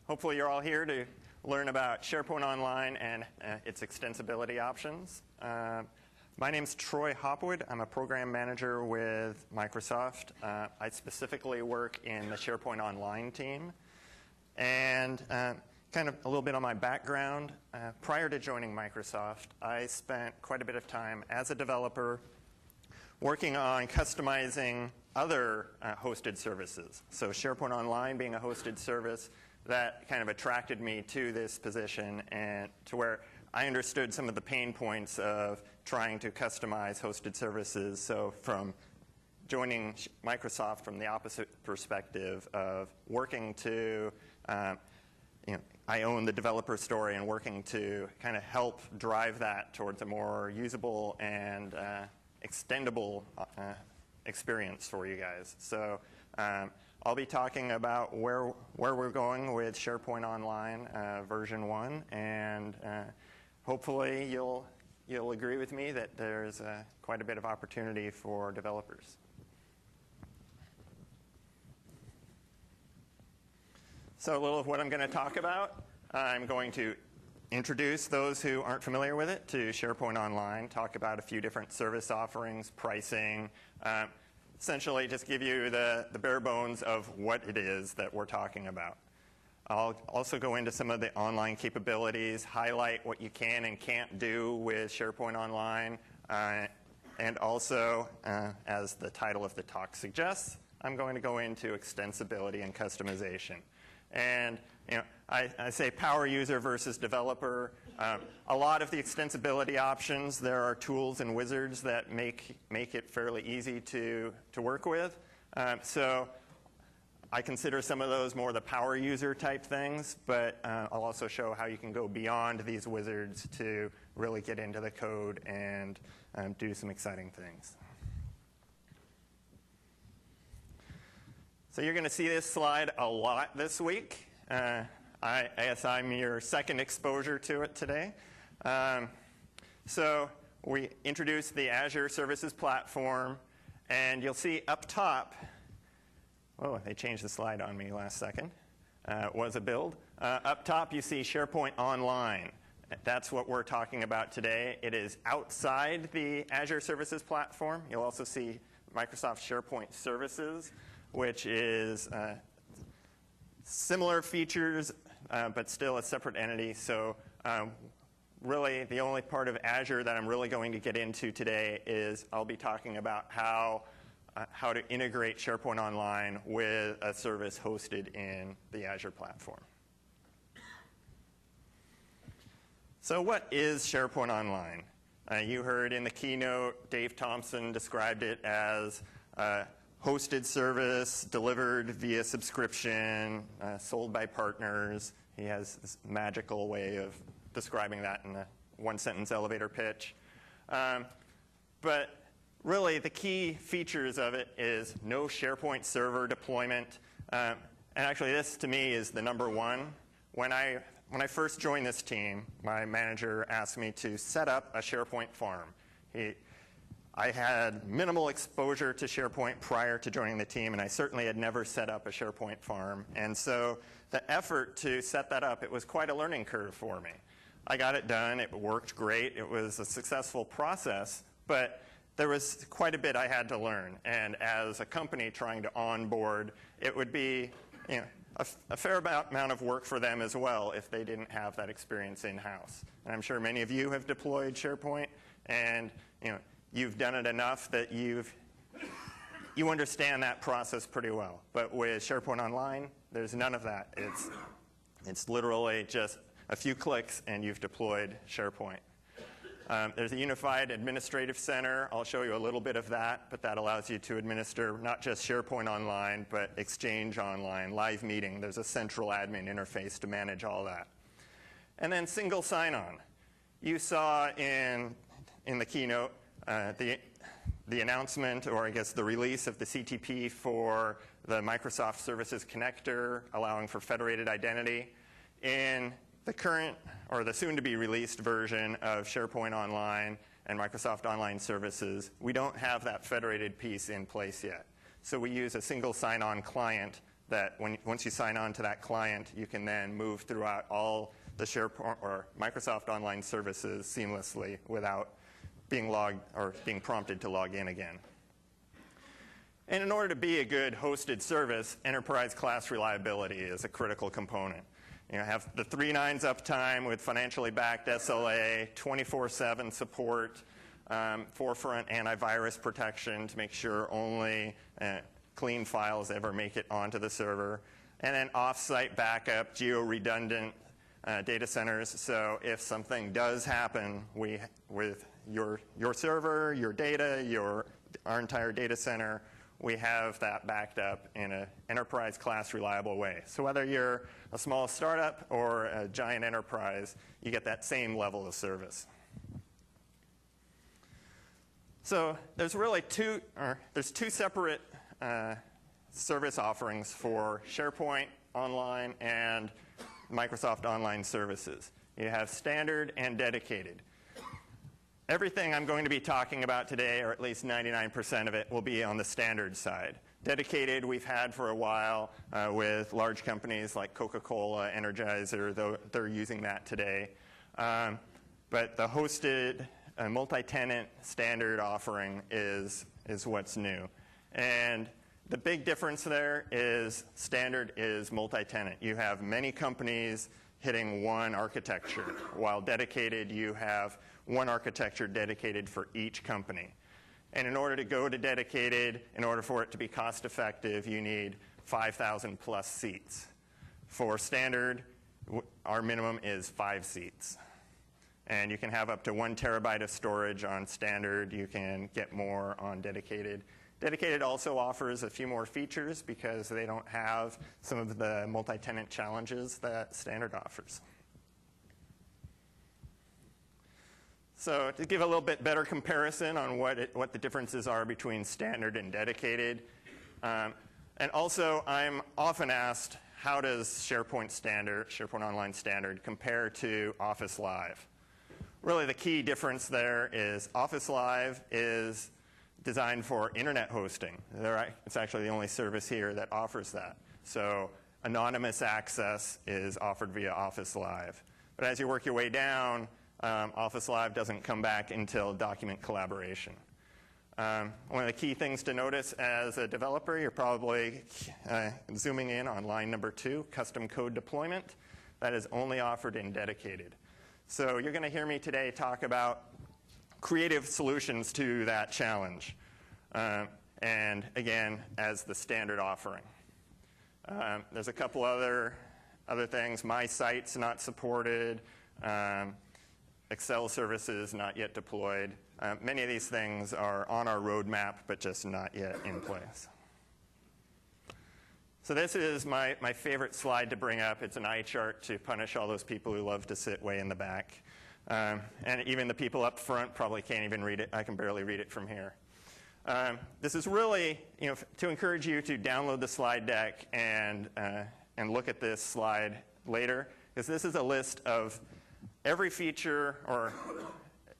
Hopefully you're all here to learn about SharePoint Online and its extensibility options. My name's Troy Hopwood. I'm a program manager with Microsoft. I specifically work in the SharePoint Online team. And kind of a little bit on my background. Prior to joining Microsoft, I spent quite a bit of time as a developer working on customizing other hosted services. So SharePoint Online being a hosted service, that kind of attracted me to this position and to where I understood some of the pain points of trying to customize hosted services. So from joining Microsoft from the opposite perspective of working to, I own the developer story and working to kind of help drive that towards a more usable and extendable experience for you guys. So I'll be talking about where we're going with SharePoint Online version 1, and hopefully you'll agree with me that there's quite a bit of opportunity for developers. So a little of what I'm going to talk about. I'm going to introduce those who aren't familiar with it to SharePoint Online, talk about a few different service offerings, pricing, essentially just give you the bare bones of what it is that we're talking about. I'll also go into some of the online capabilities, highlight what you can and can't do with SharePoint Online, and also, as the title of the talk suggests, I'm going to go into extensibility and customization. And I say power user versus developer. A lot of the extensibility options, there are tools and wizards that make it fairly easy to work with. So I consider some of those more the power user type things, but I'll also show how you can go beyond these wizards to really get into the code and do some exciting things. So you're going to see this slide a lot this week. I guess I'm your second exposure to it today. So we introduced the Azure Services Platform, and you'll see up top, oh, they changed the slide on me last second. Was a build. Up top, you see SharePoint Online. That's what we're talking about today. It is outside the Azure Services Platform. You'll also see Microsoft SharePoint Services, which is similar features, but still a separate entity. So really, the only part of Azure that I'm really going to get into today is I'll be talking about how to integrate SharePoint Online with a service hosted in the Azure platform. So what is SharePoint Online? You heard in the keynote, Dave Thompson described it as hosted service delivered via subscription, sold by partners. He has this magical way of describing that in a one-sentence elevator pitch. But really, the key features of it is no SharePoint server deployment. And actually, this, to me, is the number one. When I first joined this team, my manager asked me to set up a SharePoint farm. I had minimal exposure to SharePoint prior to joining the team, and I certainly had never set up a SharePoint farm. And so the effort to set that up, it was quite a learning curve for me. I got it done. It worked great. It was a successful process, but there was quite a bit I had to learn. And as a company trying to onboard, it would be a fair amount of work for them as well if they didn't have that experience in-house. And I'm sure many of you have deployed SharePoint, and you've done it enough that you understand that process pretty well. But with SharePoint Online, there's none of that. It's literally just a few clicks and you've deployed SharePoint. There's a unified administrative center. I'll show you a little bit of that, but that allows you to administer not just SharePoint Online, but Exchange Online, live meeting. There's a central admin interface to manage all that. And then single sign-on. You saw in the keynote the announcement, or I guess the release of the CTP for the Microsoft Services Connector, allowing for federated identity. In the current, or the soon-to-be released version of SharePoint Online and Microsoft Online Services, we don't have that federated piece in place yet. So we use a single sign-on client that once you sign on to that client, you can then move throughout all the SharePoint or Microsoft Online services seamlessly without being logged or being prompted to log in again. And in order to be a good hosted service, enterprise class reliability is a critical component. You know, have the 3 nines uptime with financially backed SLA, 24/7 support, forefront antivirus protection to make sure only clean files ever make it onto the server, and then off-site backup, geo-redundant data centers. So if something does happen, with your server, your data, our entire data center, we have that backed up in an enterprise class reliable way. So whether you're a small startup or a giant enterprise, you get that same level of service. So there's really two separate service offerings for SharePoint Online and Microsoft Online Services. You have standard and dedicated. Everything I'm going to be talking about today, or at least 99% of it, will be on the standard side. Dedicated we've had for a while with large companies like Coca-Cola, Energizer, though they're using that today. But the hosted multi-tenant standard offering is what's new. And the big difference there is standard is multi-tenant. You have many companies hitting one architecture, while dedicated you have one architecture dedicated for each company. And in order to go to dedicated, in order for it to be cost effective, you need 5,000 plus seats. For standard, our minimum is 5 seats. And you can have up to 1 terabyte of storage on standard. You can get more on dedicated. Dedicated also offers a few more features because they don't have some of the multi-tenant challenges that standard offers. So to give a little bit better comparison on what the differences are between standard and dedicated. And also, I'm often asked, how does SharePoint Online Standard, compare to Office Live? Really, the key difference there is Office Live is designed for internet hosting. It's actually the only service here that offers that. So anonymous access is offered via Office Live. But as you work your way down, Office Live doesn't come back until document collaboration. One of the key things to notice as a developer, you're probably zooming in on line number 2, custom code deployment. That is only offered in dedicated. So you're going to hear me today talk about creative solutions to that challenge. And again, as the standard offering. There's a couple other things. My site's not supported. Excel services not yet deployed. Many of these things are on our roadmap, but just not yet in place. So this is my favorite slide to bring up. It's an eye chart to punish all those people who love to sit way in the back. And even the people up front probably can't even read it. I can barely read it from here. This is really, to encourage you to download the slide deck and look at this slide later, because this is a list of every feature or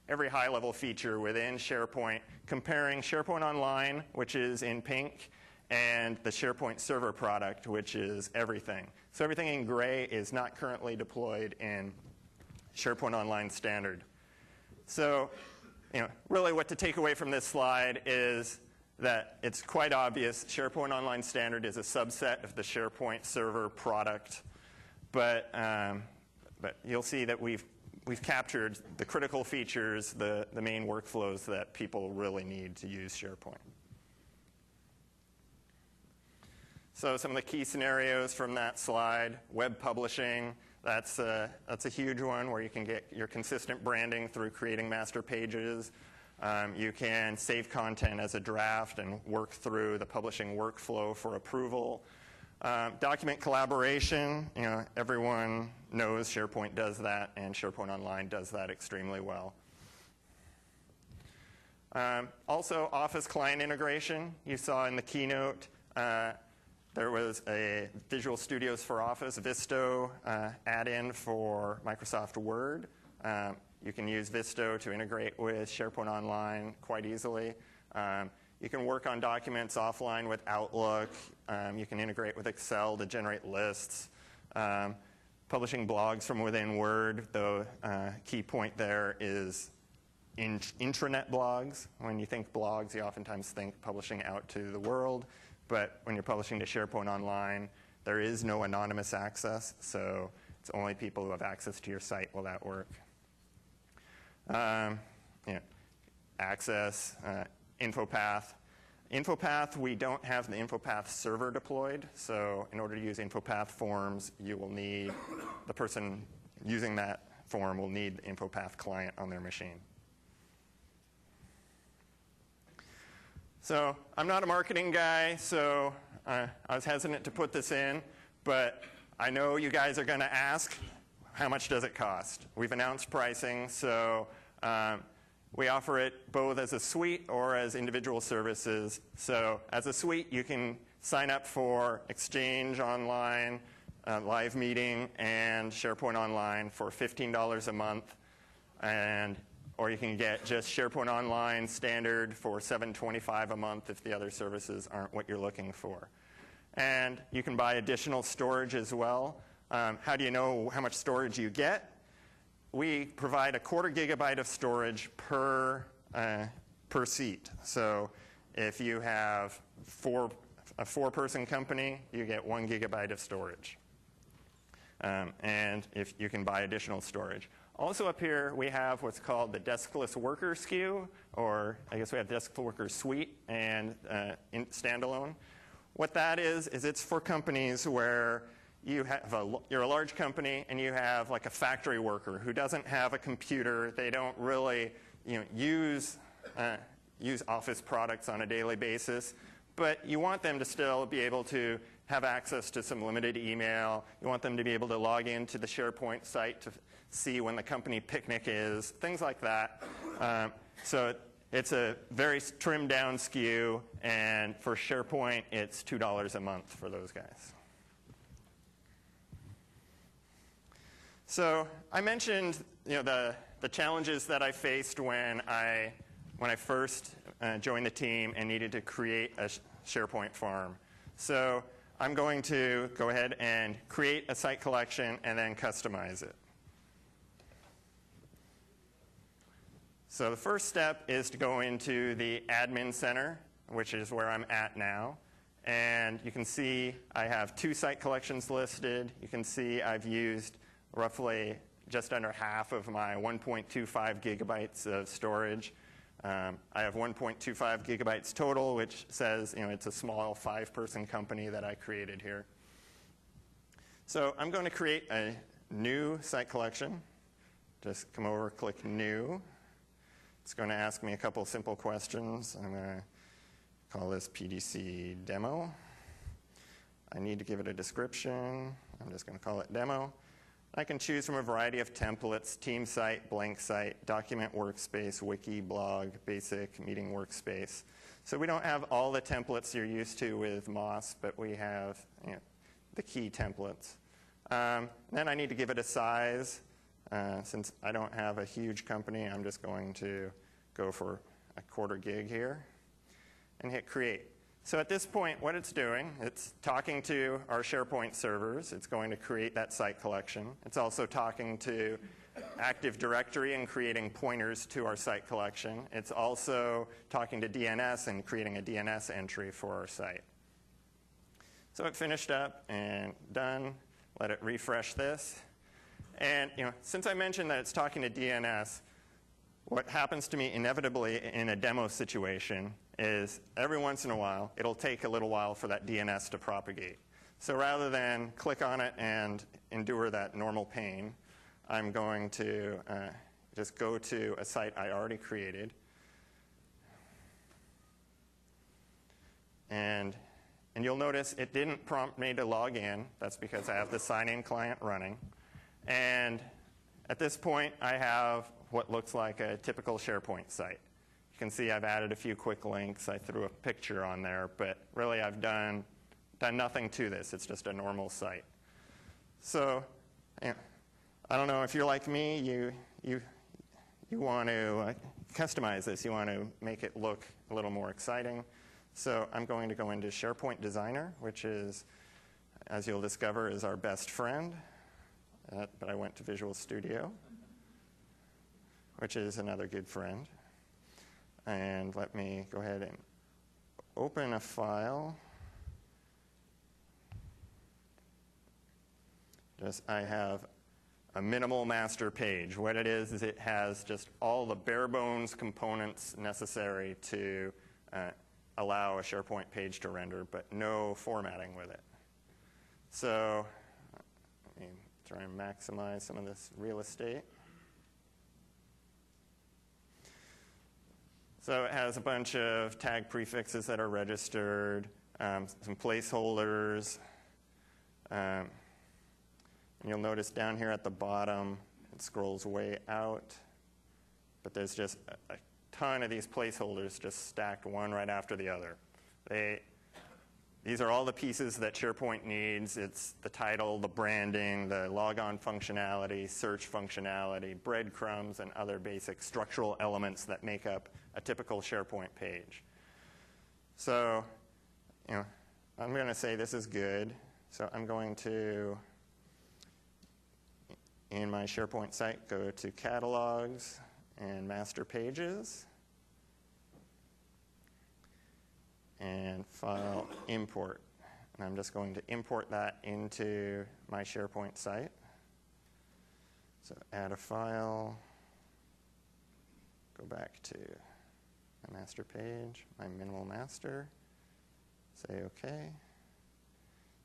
every high-level feature within SharePoint, comparing SharePoint Online, which is in pink, and the SharePoint Server product, which is everything. So everything in gray is not currently deployed in SharePoint Online Standard. So, really what to take away from this slide is that it's quite obvious SharePoint Online Standard is a subset of the SharePoint Server product. But you'll see that we've captured the critical features, the main workflows that people really need to use SharePoint. So some of the key scenarios from that slide: web publishing. That's a huge one where you can get your consistent branding through creating master pages. You can save content as a draft and work through the publishing workflow for approval. Document collaboration, everyone knows SharePoint does that, and SharePoint Online does that extremely well. Also, Office client integration. You saw in the keynote, there was a Visual Studios for Office, Visto, add-in for Microsoft Word. You can use Visto to integrate with SharePoint Online quite easily. You can work on documents offline with Outlook. You can integrate with Excel to generate lists. Publishing blogs from within Word, the key point there is intranet blogs. When you think blogs, you oftentimes think publishing out to the world. But when you're publishing to SharePoint Online, there is no anonymous access. So it's only people who have access to your site will that work. Access, InfoPath. InfoPath, we don't have the InfoPath server deployed. So in order to use InfoPath forms, you will need, the person using that form will need the InfoPath client on their machine. So I'm not a marketing guy, so I was hesitant to put this in. But I know you guys are going to ask, how much does it cost? We've announced pricing, so we offer it both as a suite or as individual services. So as a suite, you can sign up for Exchange Online, Live Meeting, and SharePoint Online for $15 a month. Or you can get just SharePoint Online standard for $7.25 a month if the other services aren't what you're looking for. And you can buy additional storage as well. How do you know how much storage you get? We provide a 1/4 gigabyte of storage per seat. So if you have a 4-person company, you get 1 gigabyte of storage. And if you can buy additional storage. Also up here, we have what's called the Deskless Worker SKU, or I guess we have Deskless Worker Suite and standalone. What that is it's for companies where you're a large company and you have like a factory worker who doesn't have a computer. They don't really use Office products on a daily basis, but you want them to still be able to have access to some limited email. You want them to be able to log into the SharePoint site to see when the company picnic is, things like that. So it's a very trimmed down SKU, and for SharePoint, it's $2 a month for those guys. So I mentioned the challenges that I faced when I first joined the team and needed to create a SharePoint farm. So I'm going to go ahead and create a site collection and then customize it. So the first step is to go into the admin center, which is where I'm at now. And you can see I have 2 site collections listed. You can see I've used roughly just under half of my 1.25 gigabytes of storage. I have 1.25 gigabytes total, which says it's a small 5-person company that I created here. So I'm going to create a new site collection. Just come over, click New. It's going to ask me a couple simple questions. I'm going to call this PDC Demo. I need to give it a description. I'm just going to call it Demo. I can choose from a variety of templates: team site, blank site, document workspace, wiki, blog, basic, meeting workspace. So we don't have all the templates you're used to with Moss, but we have the key templates. Then I need to give it a size. Since I don't have a huge company, I'm just going to go for a 1/4 gig here and hit Create. So at this point, what it's doing, it's talking to our SharePoint servers. It's going to create that site collection. It's also talking to Active Directory and creating pointers to our site collection. It's also talking to DNS and creating a DNS entry for our site. So it finished up and done. Let it refresh this. And since I mentioned that it's talking to DNS, what happens to me inevitably in a demo situation is every once in a while, it'll take a little while for that DNS to propagate. So rather than click on it and endure that normal pain, I'm going to just go to a site I already created. And you'll notice it didn't prompt me to log in. That's because I have the sign-in client running. And at this point, I have what looks like a typical SharePoint site. You can see I've added a few quick links. I threw a picture on there, but really I've done nothing to this. It's just a normal site. So I don't know if you're like me, you you want to customize this. You want to make it look a little more exciting. So I'm going to go into SharePoint Designer, which is, as you'll discover, is our best friend. But I went to Visual Studio, which is another good friend. And let me go ahead and open a file. I have a minimal master page. What it is it has just all the bare bones components necessary to allow a SharePoint page to render, but no formatting with it. So let me try and maximize some of this real estate. So it has a bunch of tag prefixes that are registered, some placeholders. And you'll notice down here at the bottom, it scrolls way out. But there's just a ton of these placeholders just stacked one right after the other. These are all the pieces that SharePoint needs. It's the title, the branding, the logon functionality, search functionality, breadcrumbs, and other basic structural elements that make up a typical SharePoint page. So, I'm going to say this is good. So I'm going to, in my SharePoint site, go to Catalogs and Master Pages. And File, Import. And I'm just going to import that into my SharePoint site. So add a file, go back to my master page, my minimal master, say OK.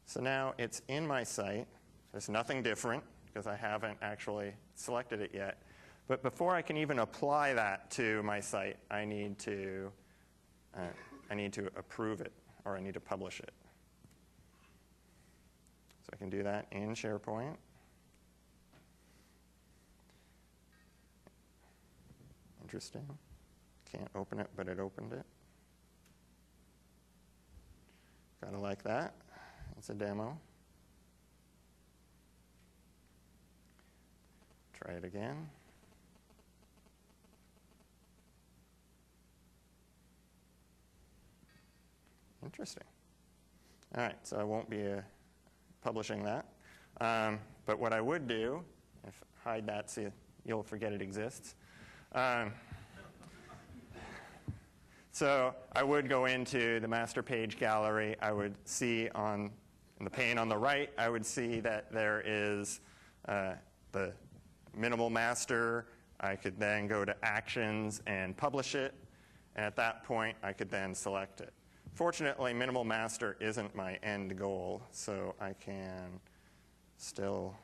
So now it's in my site. There's nothing different because I haven't actually selected it yet. But before I can even apply that to my site, I need to approve it, or I need to publish it. So I can do that in SharePoint. Interesting. Can't open it, but it opened it. Gotta like that. It's a demo. Try it again. Interesting. All right, so I won't be publishing that. But what I would do, hide that so you'll forget it exists. So I would go into the master page gallery. I would see in the pane on the right, I would see that there is the minimal master. I could then go to Actions and publish it. And at that point, I could then select it. Fortunately, minimal master isn't my end goal, so I can still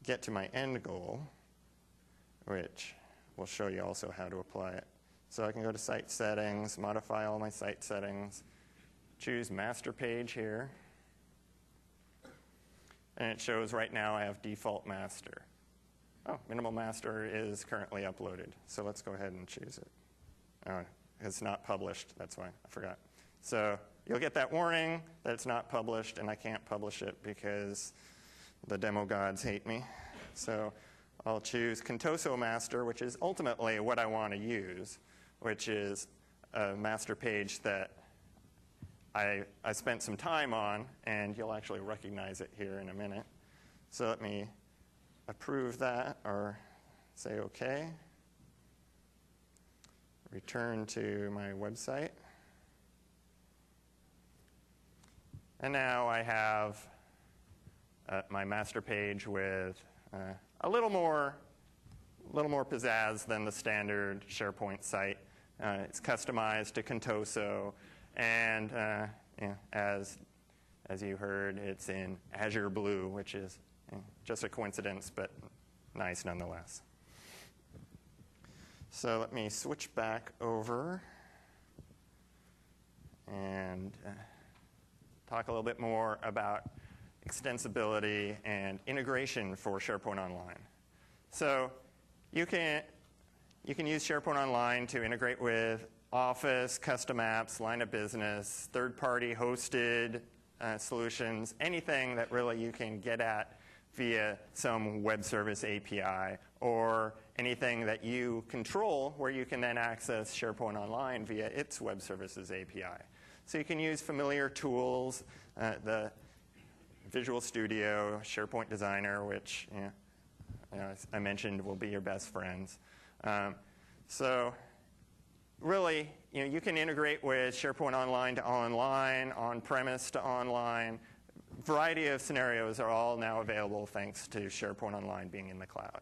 get to my end goal, which will show you also how to apply it. So I can go to Site Settings, modify all my site settings, choose Master Page here, and it shows right now I have default master. Oh, minimal master is currently uploaded, so let's go ahead and choose it. It's not published, that's why I forgot. So you'll get that warning that it's not published, and I can't publish it because the demo gods hate me. So I'll choose Contoso Master, which is ultimately what I want to use, which is a master page that I spent some time on, and you'll actually recognize it here in a minute. So let me approve that, or say OK. Return to my website. And now I have my master page with a little more pizzazz than the standard SharePoint site. It's customized to Contoso, and as you heard, it's in Azure Blue, which is just a coincidence, but nice nonetheless. So let me switch back over and talk a little bit more about extensibility and integration for SharePoint Online. So you can use SharePoint Online to integrate with Office, custom apps, line of business, third-party hosted solutions, anything that really you can get at via some web service API, or anything that you control where you can then access SharePoint Online via its web services API. So you can use familiar tools, the Visual Studio, SharePoint Designer, which as I mentioned will be your best friends. So really, you can integrate with SharePoint Online to online, on-premise to online. Variety of scenarios are all now available thanks to SharePoint Online being in the cloud.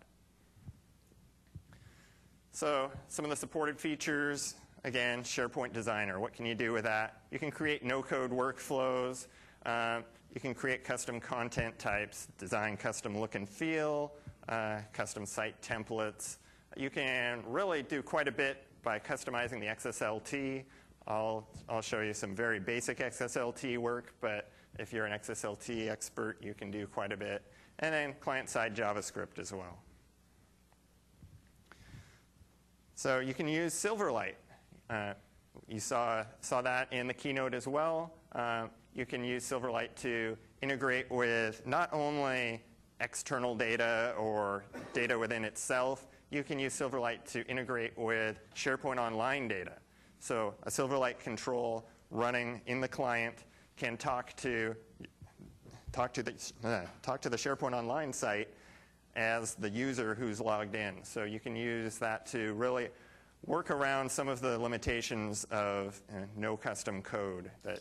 So some of the supported features, again, SharePoint Designer. What can you do with that? You can create no-code workflows. You can create custom content types, design custom look and feel, custom site templates. You can really do quite a bit by customizing the XSLT. I'll show you some very basic XSLT work, but if you're an XSLT expert, you can do quite a bit. And then client-side JavaScript as well. So you can use Silverlight. You saw that in the keynote as well. You can use Silverlight to integrate with not only external data or data within itself. You can use Silverlight to integrate with SharePoint Online data. So a Silverlight control running in the client can talk to the SharePoint Online site as the user who's logged in. So you can use that to really work around some of the limitations of no custom code that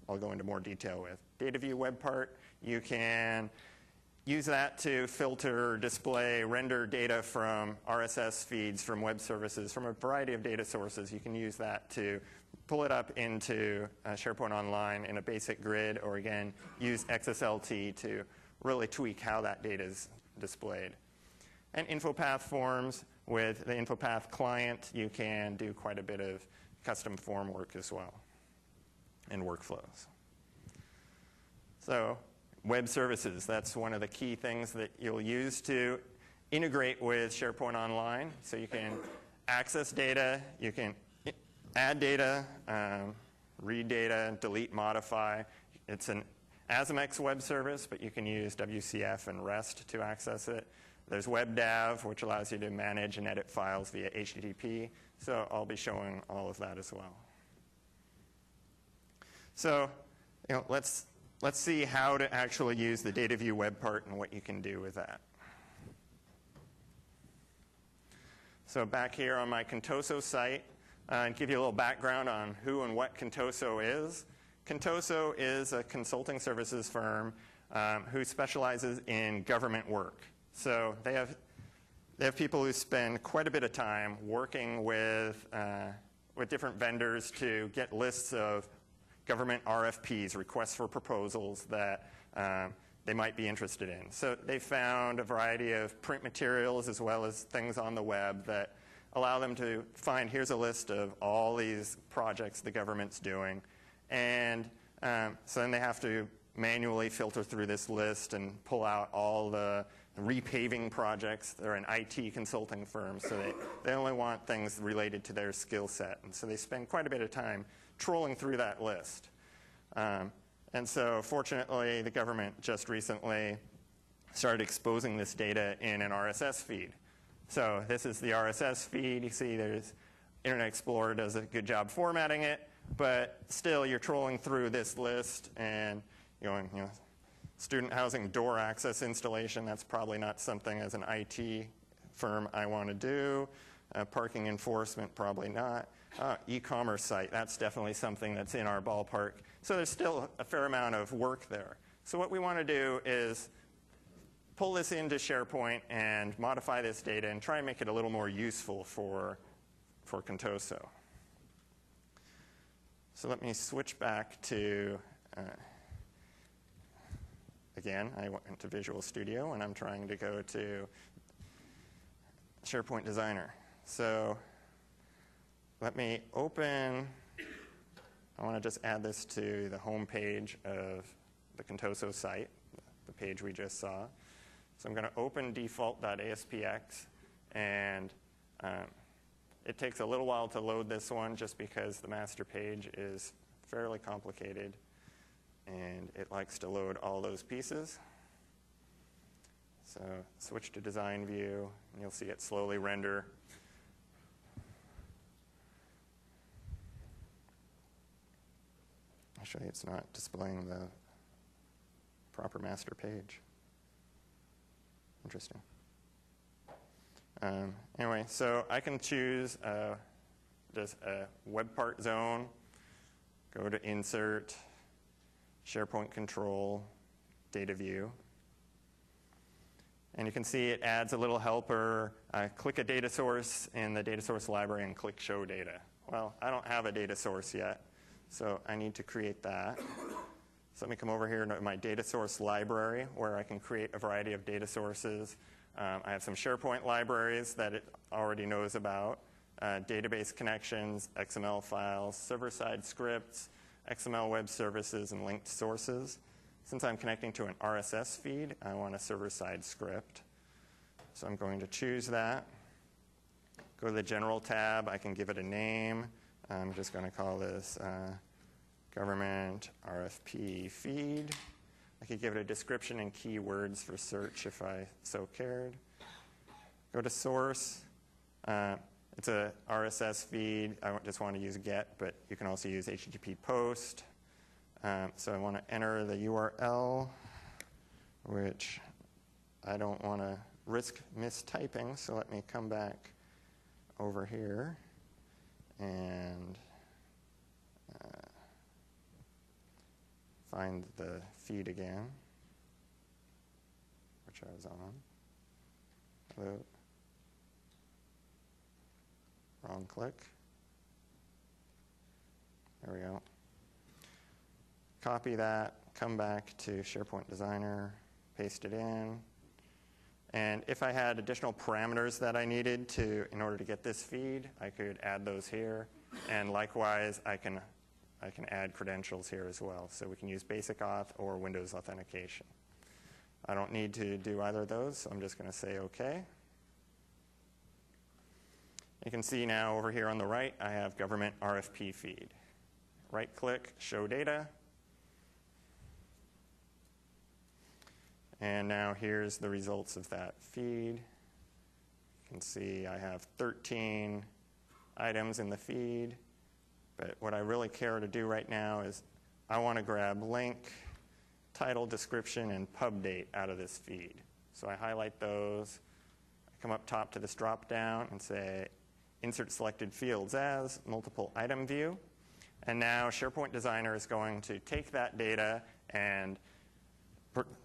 I'll go into more detail with. Data view web part, you can use that to filter, display, render data from RSS feeds, from web services, from a variety of data sources. You can use that to pull it up into SharePoint Online in a basic grid, or again, use XSLT to really tweak how that data is displayed. And InfoPath forms, with the InfoPath client, you can do quite a bit of custom form work as well, and workflows. So web services, that's one of the key things that you'll use to integrate with SharePoint Online. So you can access data, you can add data, read data, delete, modify. It's an ASMX web service, but you can use WCF and REST to access it. There's WebDAV, which allows you to manage and edit files via HTTP. So I'll be showing all of that as well. So let's see how to actually use the data view web part and what you can do with that. So back here on my Contoso site, and give you a little background on who and what Contoso is. Contoso is a consulting services firm who specializes in government work. So they have people who spend quite a bit of time working with different vendors to get lists of government RFPs, requests for proposals, that they might be interested in. So they found a variety of print materials as well as things on the web that allow them to find, here's a list of all these projects the government's doing. And so then they have to manually filter through this list and pull out all the repaving projects. They're an IT consulting firm, so they only want things related to their skill set. And so they spend quite a bit of time trolling through that list. And so fortunately, the government just recently started exposing this data in an RSS feed. So this is the RSS feed. You see there's Internet Explorer does a good job formatting it, but still you're trolling through this list and going, student housing door access installation, that's probably not something as an IT firm I want to do. Parking enforcement, probably not. E-commerce site, that's definitely something that's in our ballpark. So there's still a fair amount of work there. So what we want to do is pull this into SharePoint and modify this data and try and make it a little more useful for Contoso. So let me switch back to, again, I went to Visual Studio and I'm trying to go to SharePoint Designer. So let me open, I want to just add this to the home page of the Contoso site, the page we just saw. So I'm going to open default.aspx, and it takes a little while to load this one just because the master page is fairly complicated, and it likes to load all those pieces. So switch to design view, and you'll see it slowly render. Actually, it's not displaying the proper master page. Interesting. Anyway, so I can choose just a web part zone, go to Insert, SharePoint Control, Data View. And you can see it adds a little helper. Click a data source in the data source library and click Show Data. Well, I don't have a data source yet, so I need to create that. So let me come over here to my data source library where I can create a variety of data sources. I have some SharePoint libraries that it already knows about, database connections, XML files, server-side scripts, XML web services, and linked sources. Since I'm connecting to an RSS feed, I want a server-side script. So I'm going to choose that. Go to the General tab. I can give it a name. I'm just going to call this Government RFP Feed. I could give it a description and keywords for search if I so cared. Go to Source. It's a RSS feed. I just want to use GET, but you can also use HTTP POST. So I want to enter the URL, which I don't want to risk mistyping, so let me come back over here and find the feed again, which I was on. Hello. Wrong click. There we go. Copy that, come back to SharePoint Designer, paste it in. And if I had additional parameters that I needed in order to get this feed, I could add those here. And likewise, I can add credentials here as well. So we can use Basic Auth or Windows Authentication. I don't need to do either of those, so I'm just going to say OK. You can see now over here on the right, I have Government RFP Feed. Right-click, Show Data. And now here's the results of that feed. You can see I have 13 items in the feed. But what I really care to do right now is I want to grab link, title, description, and pub date out of this feed. So I highlight those. I come up top to this drop-down and say Insert Selected Fields as Multiple Item View. And now SharePoint Designer is going to take that data and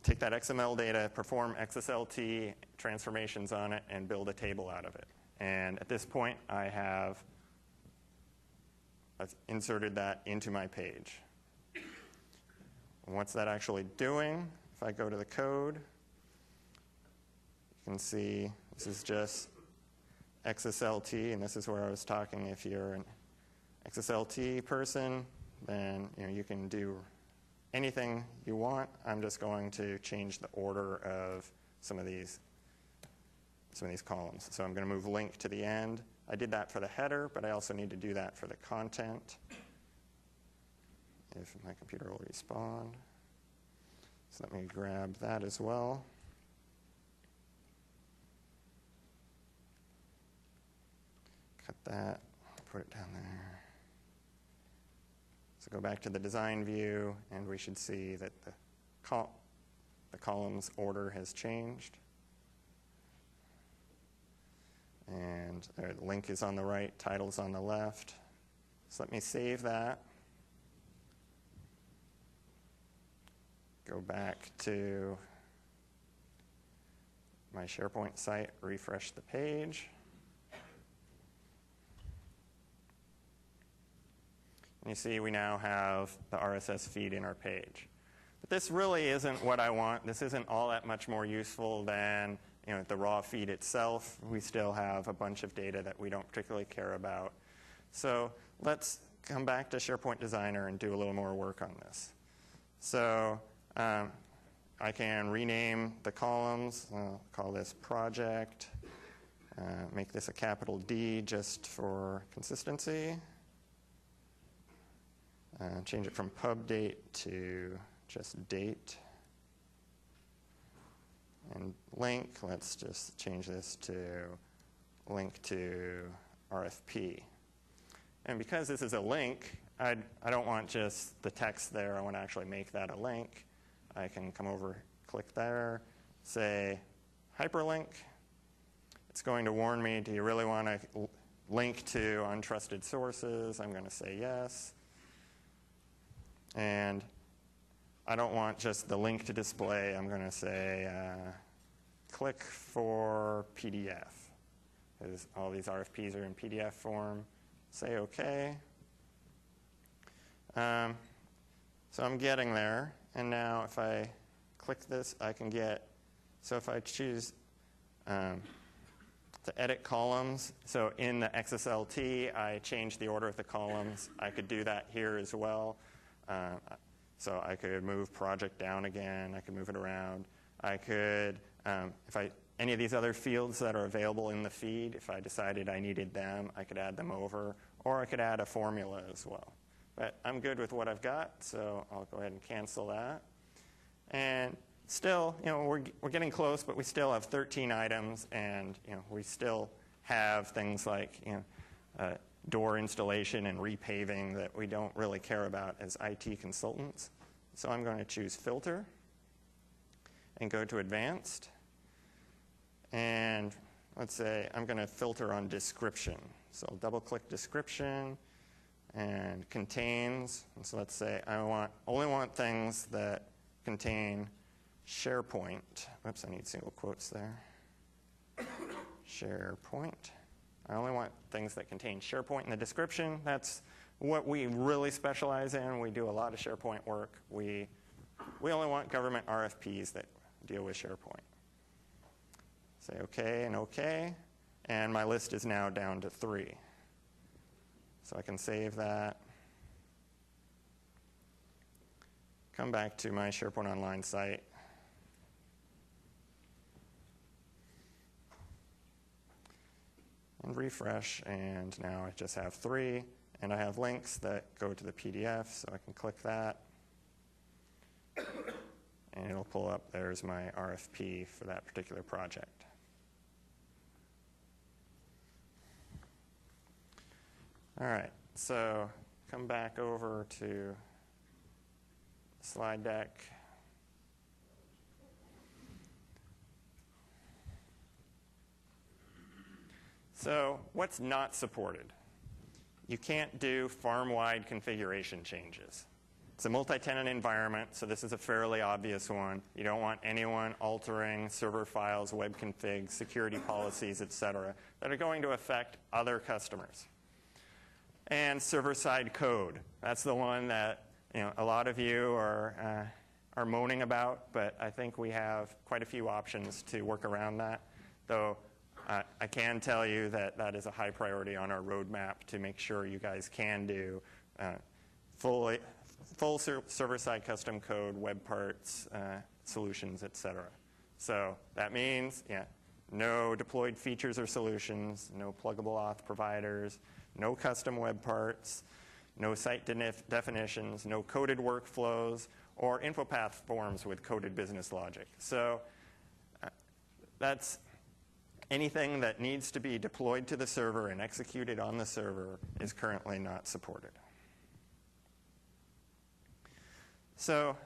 take that XML data, perform XSLT transformations on it, and build a table out of it. And at this point, I've inserted that into my page. And what's that actually doing? If I go to the code, you can see this is just XSLT, and this is where I was talking. If you're an XSLT person, then you can do anything you want. I'm just going to change the order of some of these columns. So I'm going to move link to the end. I did that for the header, but I also need to do that for the content if my computer will respond. So let me grab that as well. Cut that, put it down there. So go back to the design view, and we should see that the columns order has changed. And the link is on the right, title's on the left. So let me save that. Go back to my SharePoint site, refresh the page. And you see we now have the RSS feed in our page. But this really isn't what I want. This isn't all that much more useful than the raw feed itself. We still have a bunch of data that we don't particularly care about. So let's come back to SharePoint Designer and do a little more work on this. So I can rename the columns. I'll call this project. Make this a capital D just for consistency. Change it from pub date to just date. And And link, let's just change this to link to RFP. And because this is a link, I don't want just the text there. I want to actually make that a link. I can come over, click there, say hyperlink. It's going to warn me, do you really want to link to untrusted sources? I'm going to say yes. And I don't want just the link to display. I'm going to say click for PDF. Because all these RFPs are in PDF form. Say OK. So I'm getting there. And now if I click this, I can get, so if I choose to edit columns, so in the XSLT, I change the order of the columns. I could do that here as well. So I could move project down again. I could move it around. I could, any of these other fields that are available in the feed, if I decided I needed them, I could add them over. Or I could add a formula as well. But I'm good with what I've got, so I'll go ahead and cancel that. And still, we're getting close, but we still have 13 items, and we still have things like door installation and repaving that we don't really care about as IT consultants. So I'm going to choose Filter and go to Advanced. And let's say I'm going to filter on Description. So I'll double-click Description and Contains. And so let's say I only want things that contain SharePoint. Oops, I need single quotes there. SharePoint. I only want things that contain SharePoint in the description. That's what we really specialize in. We do a lot of SharePoint work. We only want government RFPs that deal with SharePoint. Say OK and OK. And my list is now down to 3. So I can save that. Come back to my SharePoint Online site. And refresh, and now I just have 3. And I have links that go to the PDF, so I can click that. And it'll pull up, there's my RFP for that particular project. All right, so come back over to the slide deck. So what's not supported? You can't do farm-wide configuration changes. It's a multi-tenant environment, so this is a fairly obvious one. You don't want anyone altering server files, web configs, security policies, et cetera, that are going to affect other customers. And server-side code. That's the one that a lot of you are moaning about, but I think we have quite a few options to work around that, though I can tell you that that is a high priority on our roadmap to make sure you guys can do full server-side custom code, web parts, solutions, et cetera. So that means, no deployed features or solutions, no pluggable auth providers, no custom web parts, no site definitions, no coded workflows, or InfoPath forms with coded business logic. So that's anything that needs to be deployed to the server and executed on the server is currently not supported. So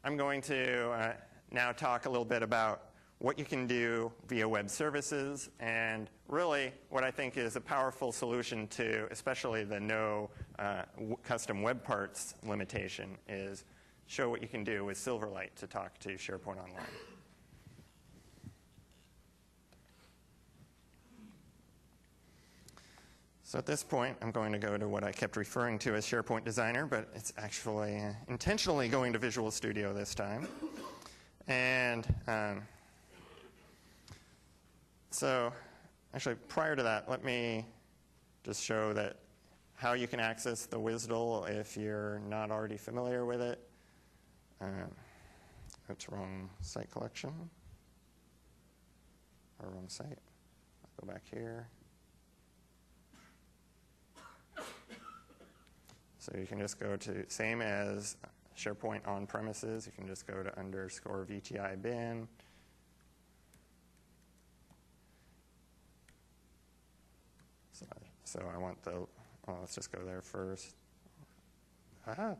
I'm going to now talk a little bit about what you can do via web services, and really what I think is a powerful solution to especially the no custom web parts limitation is show what you can do with Silverlight to talk to SharePoint Online. So at this point, I'm going to go to what I kept referring to as SharePoint Designer, but it's actually intentionally going to Visual Studio this time. And so actually, prior to that, let me just show that how you can access the WSDL if you're not already familiar with it. Oops, wrong site collection. Or wrong site. I'll go back here. So you can just go to, same as SharePoint on premises, you can just go to _VTI bin, So I want the, well, let's just go there first. Ah.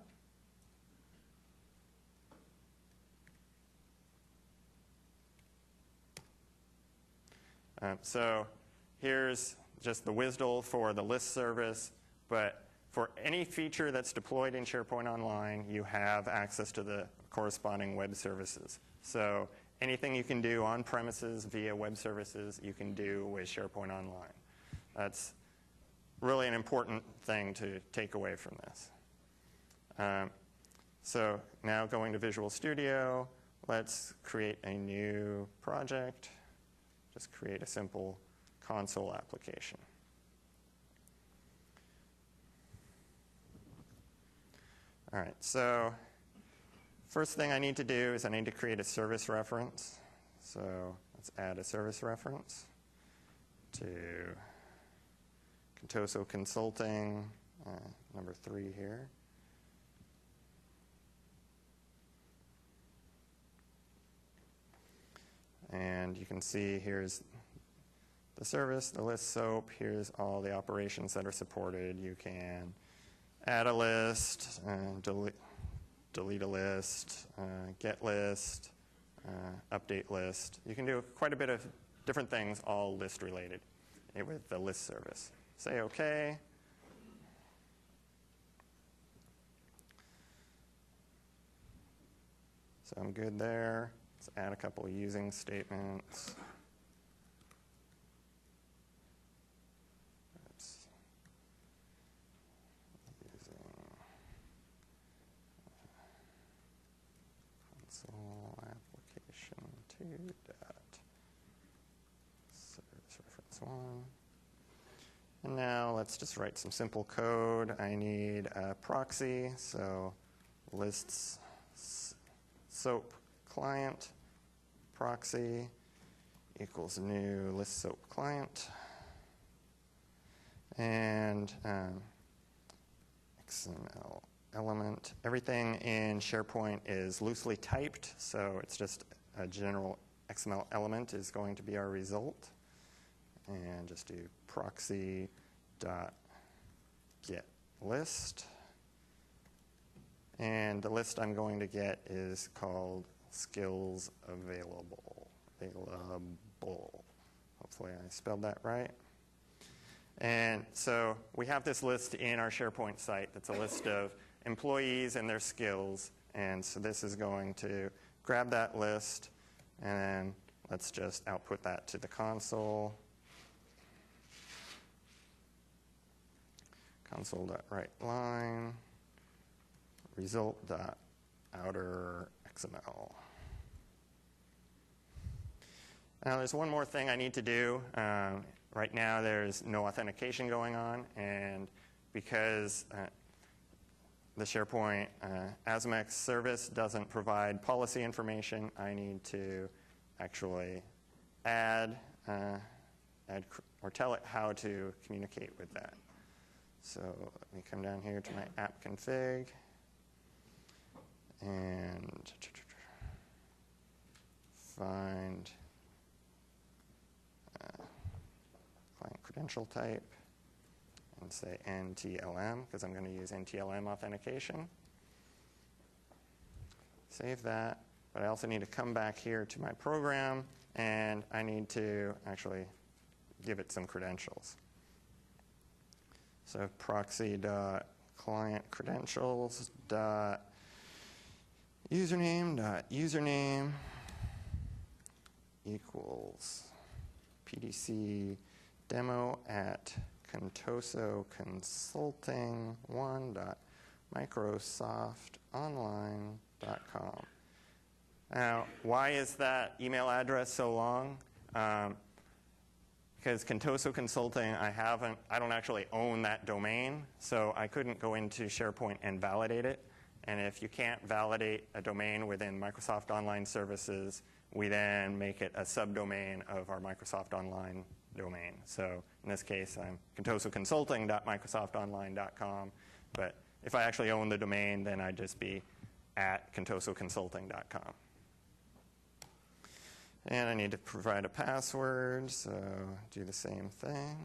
So here's just the WSDL for the list service, but for any feature that's deployed in SharePoint Online, you have access to the corresponding web services. So anything you can do on premises via web services, you can do with SharePoint Online. That's really an important thing to take away from this. So now going to Visual Studio, let's create a new project. Just create a simple console application. All right, so first thing I need to do is I need to create a service reference. So let's add a service reference to Contoso Consulting, number 3 here. And you can see here's the service, the list SOAP. Here's all the operations that are supported. You can add a list, delete a list, get list, update list. You can do quite a bit of different things, all list related with the list service. Say OK. So I'm good there. Let's add a couple of using statements. Oops. Using console application 2 dot service reference 1. And now let's just write some simple code. I need a proxy, so lists SOAP client proxy equals new list SOAP client, and XML element. Everything in SharePoint is loosely typed, so it's just a general XML element is going to be our result. And just do proxy dot get list. And the list I'm going to get is called skills available. Hopefully I spelled that right. And so we have this list in our SharePoint site that's a list of employees and their skills. And so this is going to grab that list, and then let's just output that to the console. Console.writeLine, result.outer XML. Now there's one more thing I need to do. Right now there's no authentication going on, and because the SharePoint ASMX service doesn't provide policy information, I need to actually add or tell it how to communicate with that. So let me come down here to my app config and find client credential type and say NTLM, because I'm going to use NTLM authentication. Save that, but I also need to come back here to my program, and I need to actually give it some credentials. So proxy.clientcredentials.username equals PDC demo at contosoconsulting1.microsoftonline.com. Now, why is that email address so long? Because Contoso Consulting, I don't actually own that domain, so I couldn't go into SharePoint and validate it. And if you can't validate a domain within Microsoft Online Services, we then make it a subdomain of our Microsoft Online domain. So in this case, I'm contosoconsulting.microsoftonline.com. But if I actually own the domain, then I'd just be at contosoconsulting.com. And I need to provide a password, so do the same thing.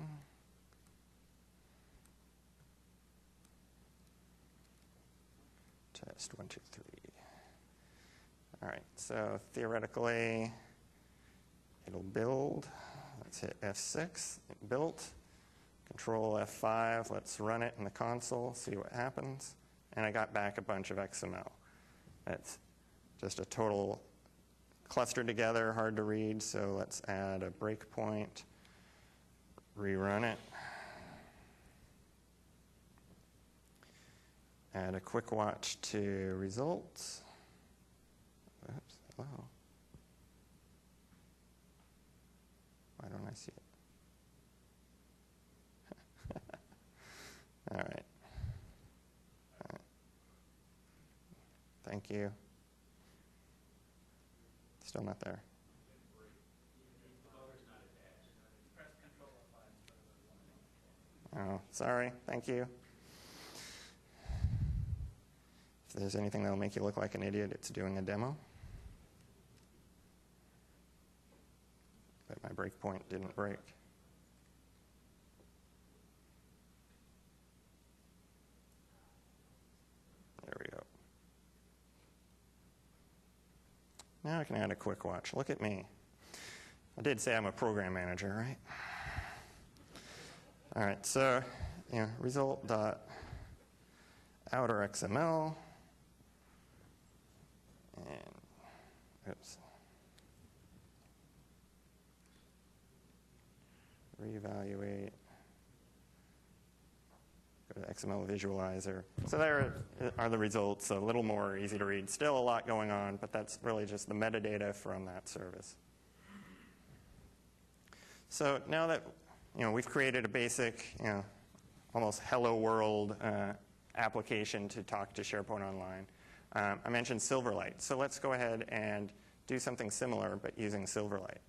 Test 1, 2, 3. All right, so theoretically, it'll build. Let's hit F6, it built. Control F5, let's run it in the console, see what happens. And I got back a bunch of XML. That's just a total clustered together, hard to read, so let's add a breakpoint, rerun it. Add a quick watch to results. Oops, hello. Why don't I see it? All right. Thank you. Still not there. Oh, sorry. Thank you. If there's anything that'll make you look like an idiot, it's doing a demo. But my breakpoint didn't break. There we go. Now I can add a quick watch. Look at me. I did say I'm a program manager, right? All right, so result dot outer XML, and oops, reevaluate. Go to XML visualizer. So there are the results. A little more easy to read. Still a lot going on, but that's really just the metadata from that service. So now that we've created a basic, almost hello world application to talk to SharePoint Online. I mentioned Silverlight. So let's go ahead and do something similar, but using Silverlight.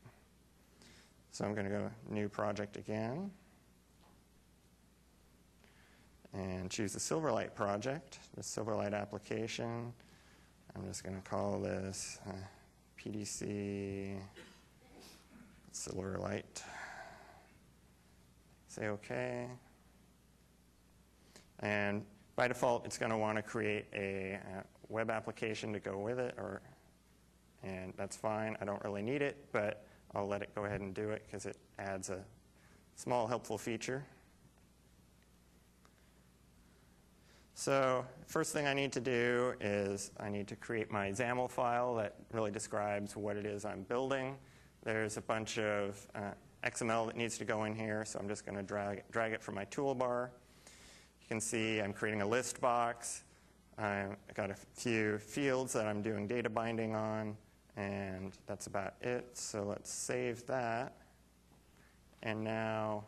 So I'm going to go new project again. And choose the Silverlight project, the Silverlight application. I'm just going to call this PDC Silverlight. Say OK. And by default, it's going to want to create a web application to go with it, and that's fine. I don't really need it, but I'll let it go ahead and do it because it adds a small helpful feature. So first thing I need to do is I need to create my XAML file that really describes what it is I'm building. There's a bunch of XML that needs to go in here, so I'm just going to drag it from my toolbar. You can see I'm creating a list box. I've got a few fields that I'm doing data binding on, and that's about it. So let's save that. And now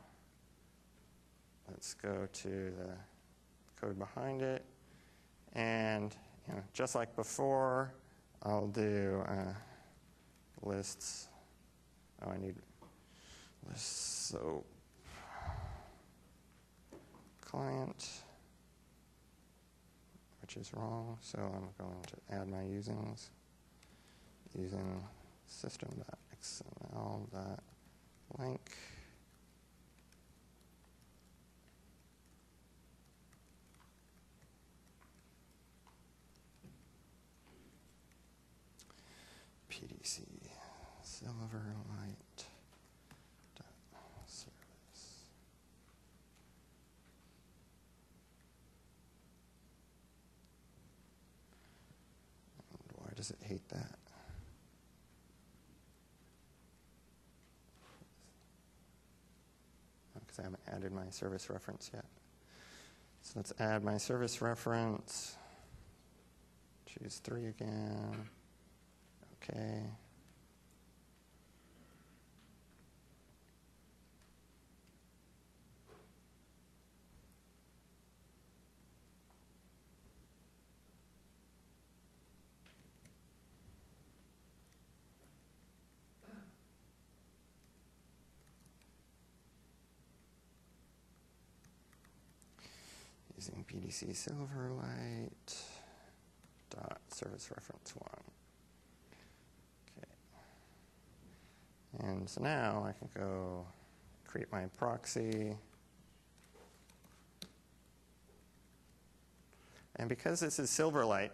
let's go to the code behind it, and just like before, I'll do lists. Oh, I need lists. So client, which is wrong. So I'm going to add my usings using system.xml.link. PDC Silverlight service. And why does it hate that? Because I haven't added my service reference yet. So let's add my service reference. Choose 3 again. Okay. Using PDC Silverlight dot service reference 1. And so now I can go create my proxy. And because this is Silverlight,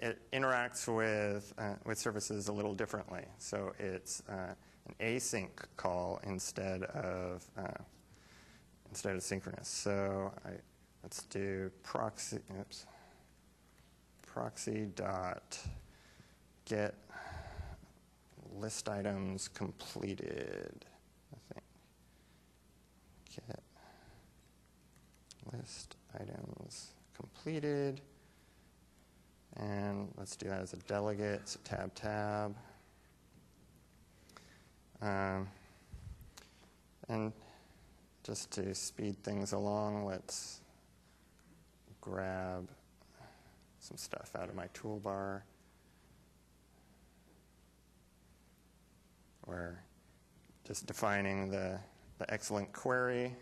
it interacts with services a little differently. So it's an async call instead of synchronous. So let's do proxy dot get list items completed. I think get list items completed, and let's do that as a delegate. So tab. And just to speed things along, let's grab some stuff out of my toolbar. We're just defining the excellent query.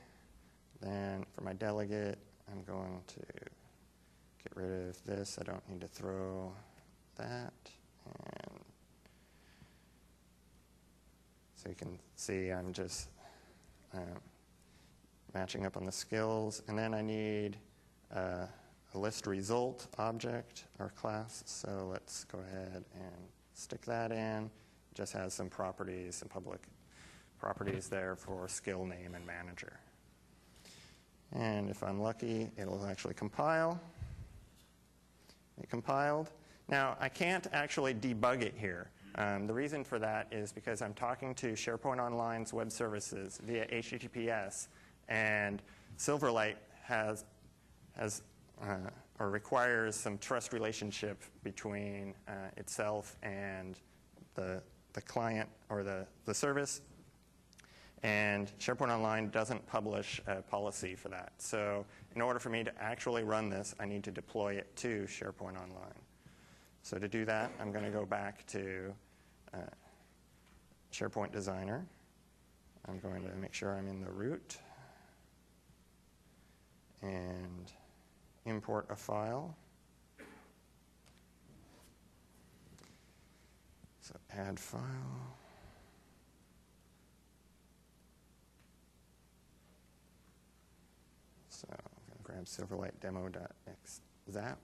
Then for my delegate, I'm going to get rid of this. I don't need to throw that. And so you can see I'm just matching up on the skills. And then I need a list result object or class. So let's go ahead and stick that in. It just has some properties, some public properties there for skill name and manager. And if I'm lucky, it'll actually compile. It compiled. Now, I can't actually debug it here. The reason for that is because I'm talking to SharePoint Online's web services via HTTPS, and Silverlight has or requires some trust relationship between itself and the client or the service. And SharePoint Online doesn't publish a policy for that. So in order for me to actually run this, I need to deploy it to SharePoint Online. So to do that, I'm going to go back to SharePoint Designer. I'm going to make sure I'm in the root and import a file. So add file. So I'm going to grab Silverlight demo.xzap,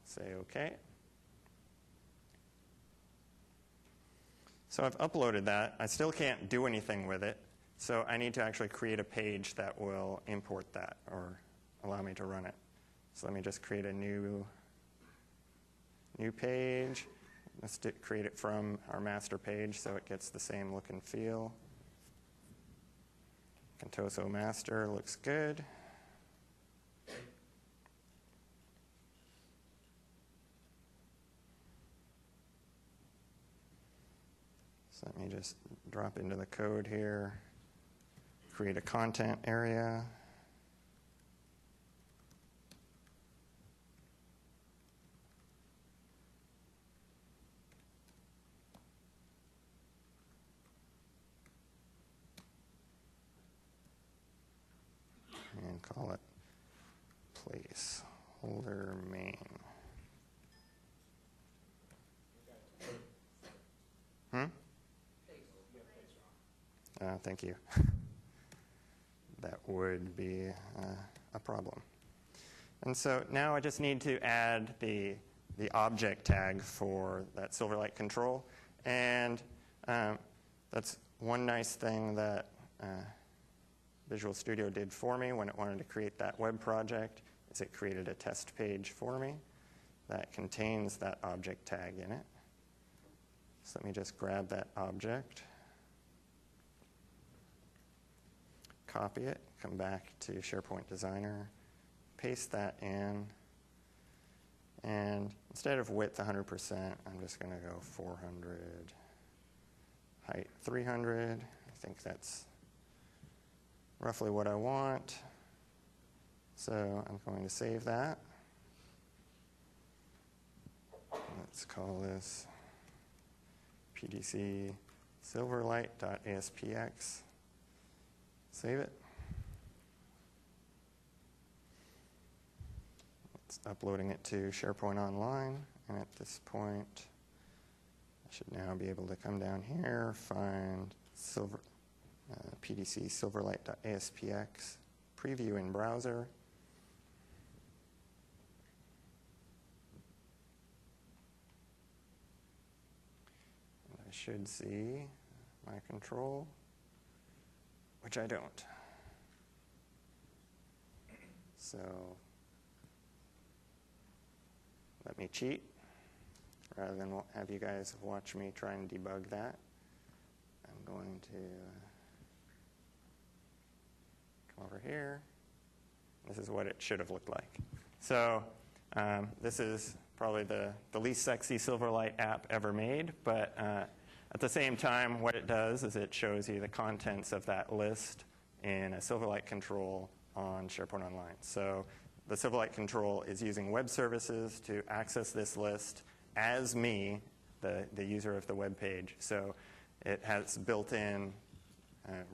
say OK. So I've uploaded that. I still can't do anything with it. So I need to actually create a page that will import that or allow me to run it. So let me just create a new page. Let's create it from our master page so it gets the same look and feel. Contoso master looks good. So let me just drop into the code here, create a content area. And call it placeholder main. Thank you. That would be a problem. And so now I just need to add the object tag for that Silverlight control. And that's one nice thing that Visual Studio did for me when it wanted to create that web project, is it created a test page for me that contains that object tag in it. So let me just grab that object, copy it, come back to SharePoint Designer, paste that in, and instead of width 100%, I'm just going to go 400, height 300. I think that's roughly what I want. So I'm going to save that. Let's call this PDC silverlight.aspx. Save it. It's uploading it to SharePoint Online. And at this point, I should now be able to come down here, find PDC silverlight.aspx, preview in browser. should see my control, which I don't. So let me cheat rather than have you guys watch me try and debug that. I'm going to come over here. This is what it should have looked like. So this is probably the least sexy Silverlight app ever made, but at the same time, what it does is it shows you the contents of that list in a Silverlight control on SharePoint Online. So the Silverlight control is using web services to access this list as me, the user of the web page. So it has built-in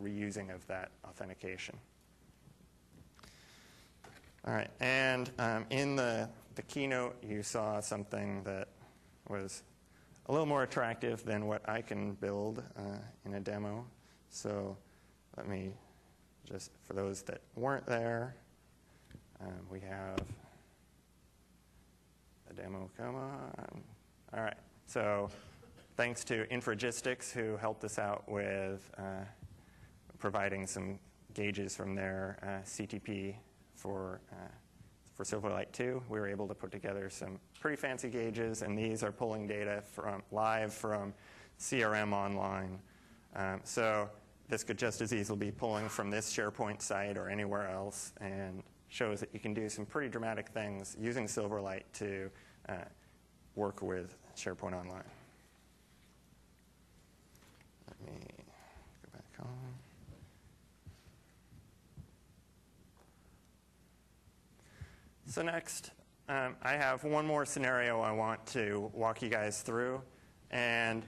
reusing of that authentication. All right, and in the keynote, you saw something that was a little more attractive than what I can build in a demo. So let me just, for those that weren't there, we have a demo. Come on. All right, so thanks to Infragistics, who helped us out with providing some gauges from their CTP for Silverlight 2, we were able to put together some pretty fancy gauges, and these are pulling data live from CRM Online. So this could just as easily be pulling from this SharePoint site or anywhere else, and shows that you can do some pretty dramatic things using Silverlight to work with SharePoint Online. Let me go back home. So next, I have one more scenario I want to walk you guys through. And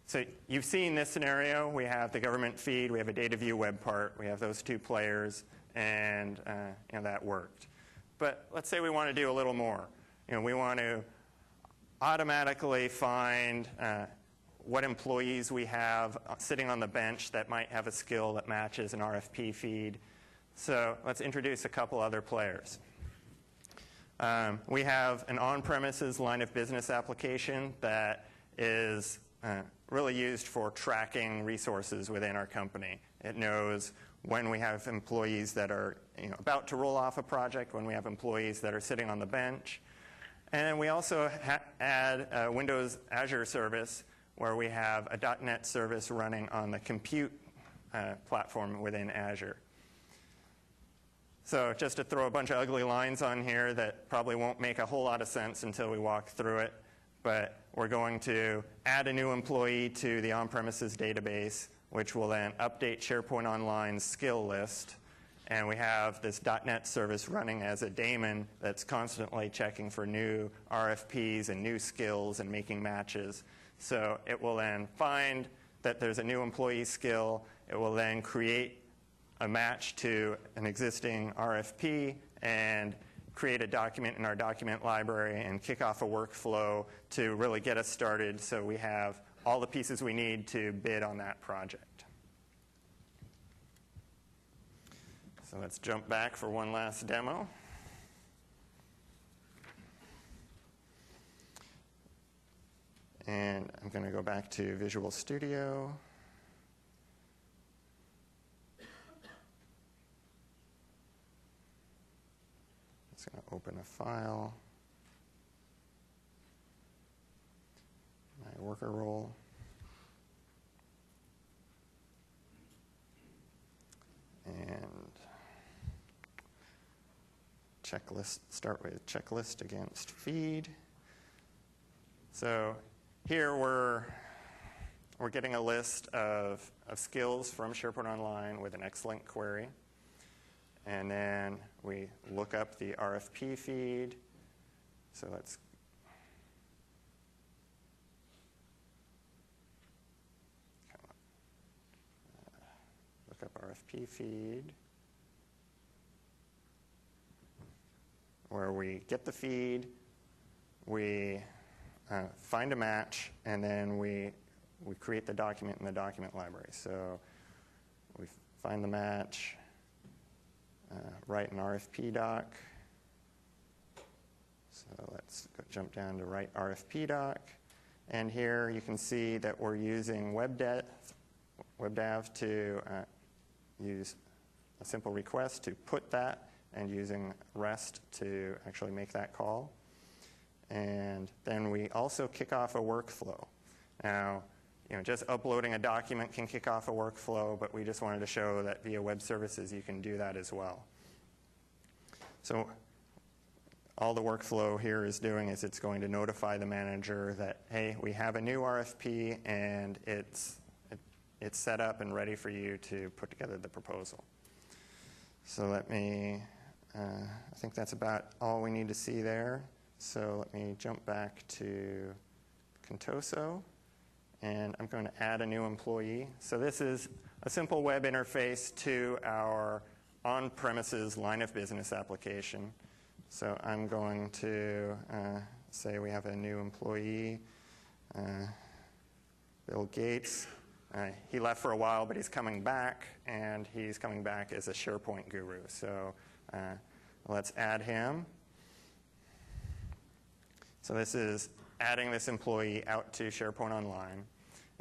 so you've seen this scenario. We have the government feed. We have a data view web part. We have those two players, and that worked. But let's say we want to do a little more. We want to automatically find what employees we have sitting on the bench that might have a skill that matches an RFP feed. So let's introduce a couple other players. We have an on-premises line of business application that is really used for tracking resources within our company. It knows when we have employees that are about to roll off a project, when we have employees that are sitting on the bench. And we also add a Windows Azure service where we have a .NET service running on the compute platform within Azure. So just to throw a bunch of ugly lines on here that probably won't make a whole lot of sense until we walk through it, but we're going to add a new employee to the on-premises database, which will then update SharePoint Online's skill list. And we have this .NET service running as a daemon that's constantly checking for new RFPs and new skills and making matches. So it will then find that there's a new employee skill. It will then create a match to an existing RFP and create a document in our document library and kick off a workflow to really get us started so we have all the pieces we need to bid on that project. So let's jump back for one last demo. And I'm going to go back to Visual Studio. It's going to open a file, my worker role. And checklist, start with checklist against feed. So here we're getting a list of skills from SharePoint Online with an X-link query. And then we look up the RFP feed. So let's look up RFP feed, where we get the feed, we find a match, and then we create the document in the document library. So we find the match, write an RFP doc. So let's jump down to write RFP doc. And here you can see that we're using WebDav to use a simple request to put that, and using REST to actually make that call. And then we also kick off a workflow. Now, just uploading a document can kick off a workflow, but we just wanted to show that via web services you can do that as well. So all the workflow here is doing is it's going to notify the manager that, hey, we have a new RFP, and it's set up and ready for you to put together the proposal. So let me, I think that's about all we need to see there. So let me jump back to Contoso, and I'm going to add a new employee. So this is a simple web interface to our on-premises line of business application. So I'm going to say we have a new employee, Bill Gates. He left for a while, but he's coming back, and he's coming back as a SharePoint guru. So let's add him. So this is adding this employee out to SharePoint Online.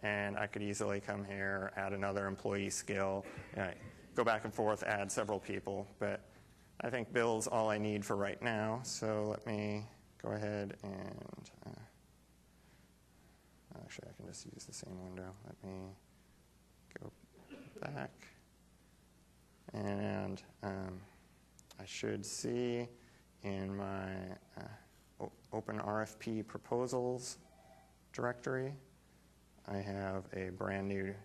And I could easily come here, add another employee skill, go back and forth, add several people. But I think Bill's all I need for right now. So let me go ahead and, actually I can just use the same window. Let me go back. And I should see in my Open RFP Proposals directory, I have a brand new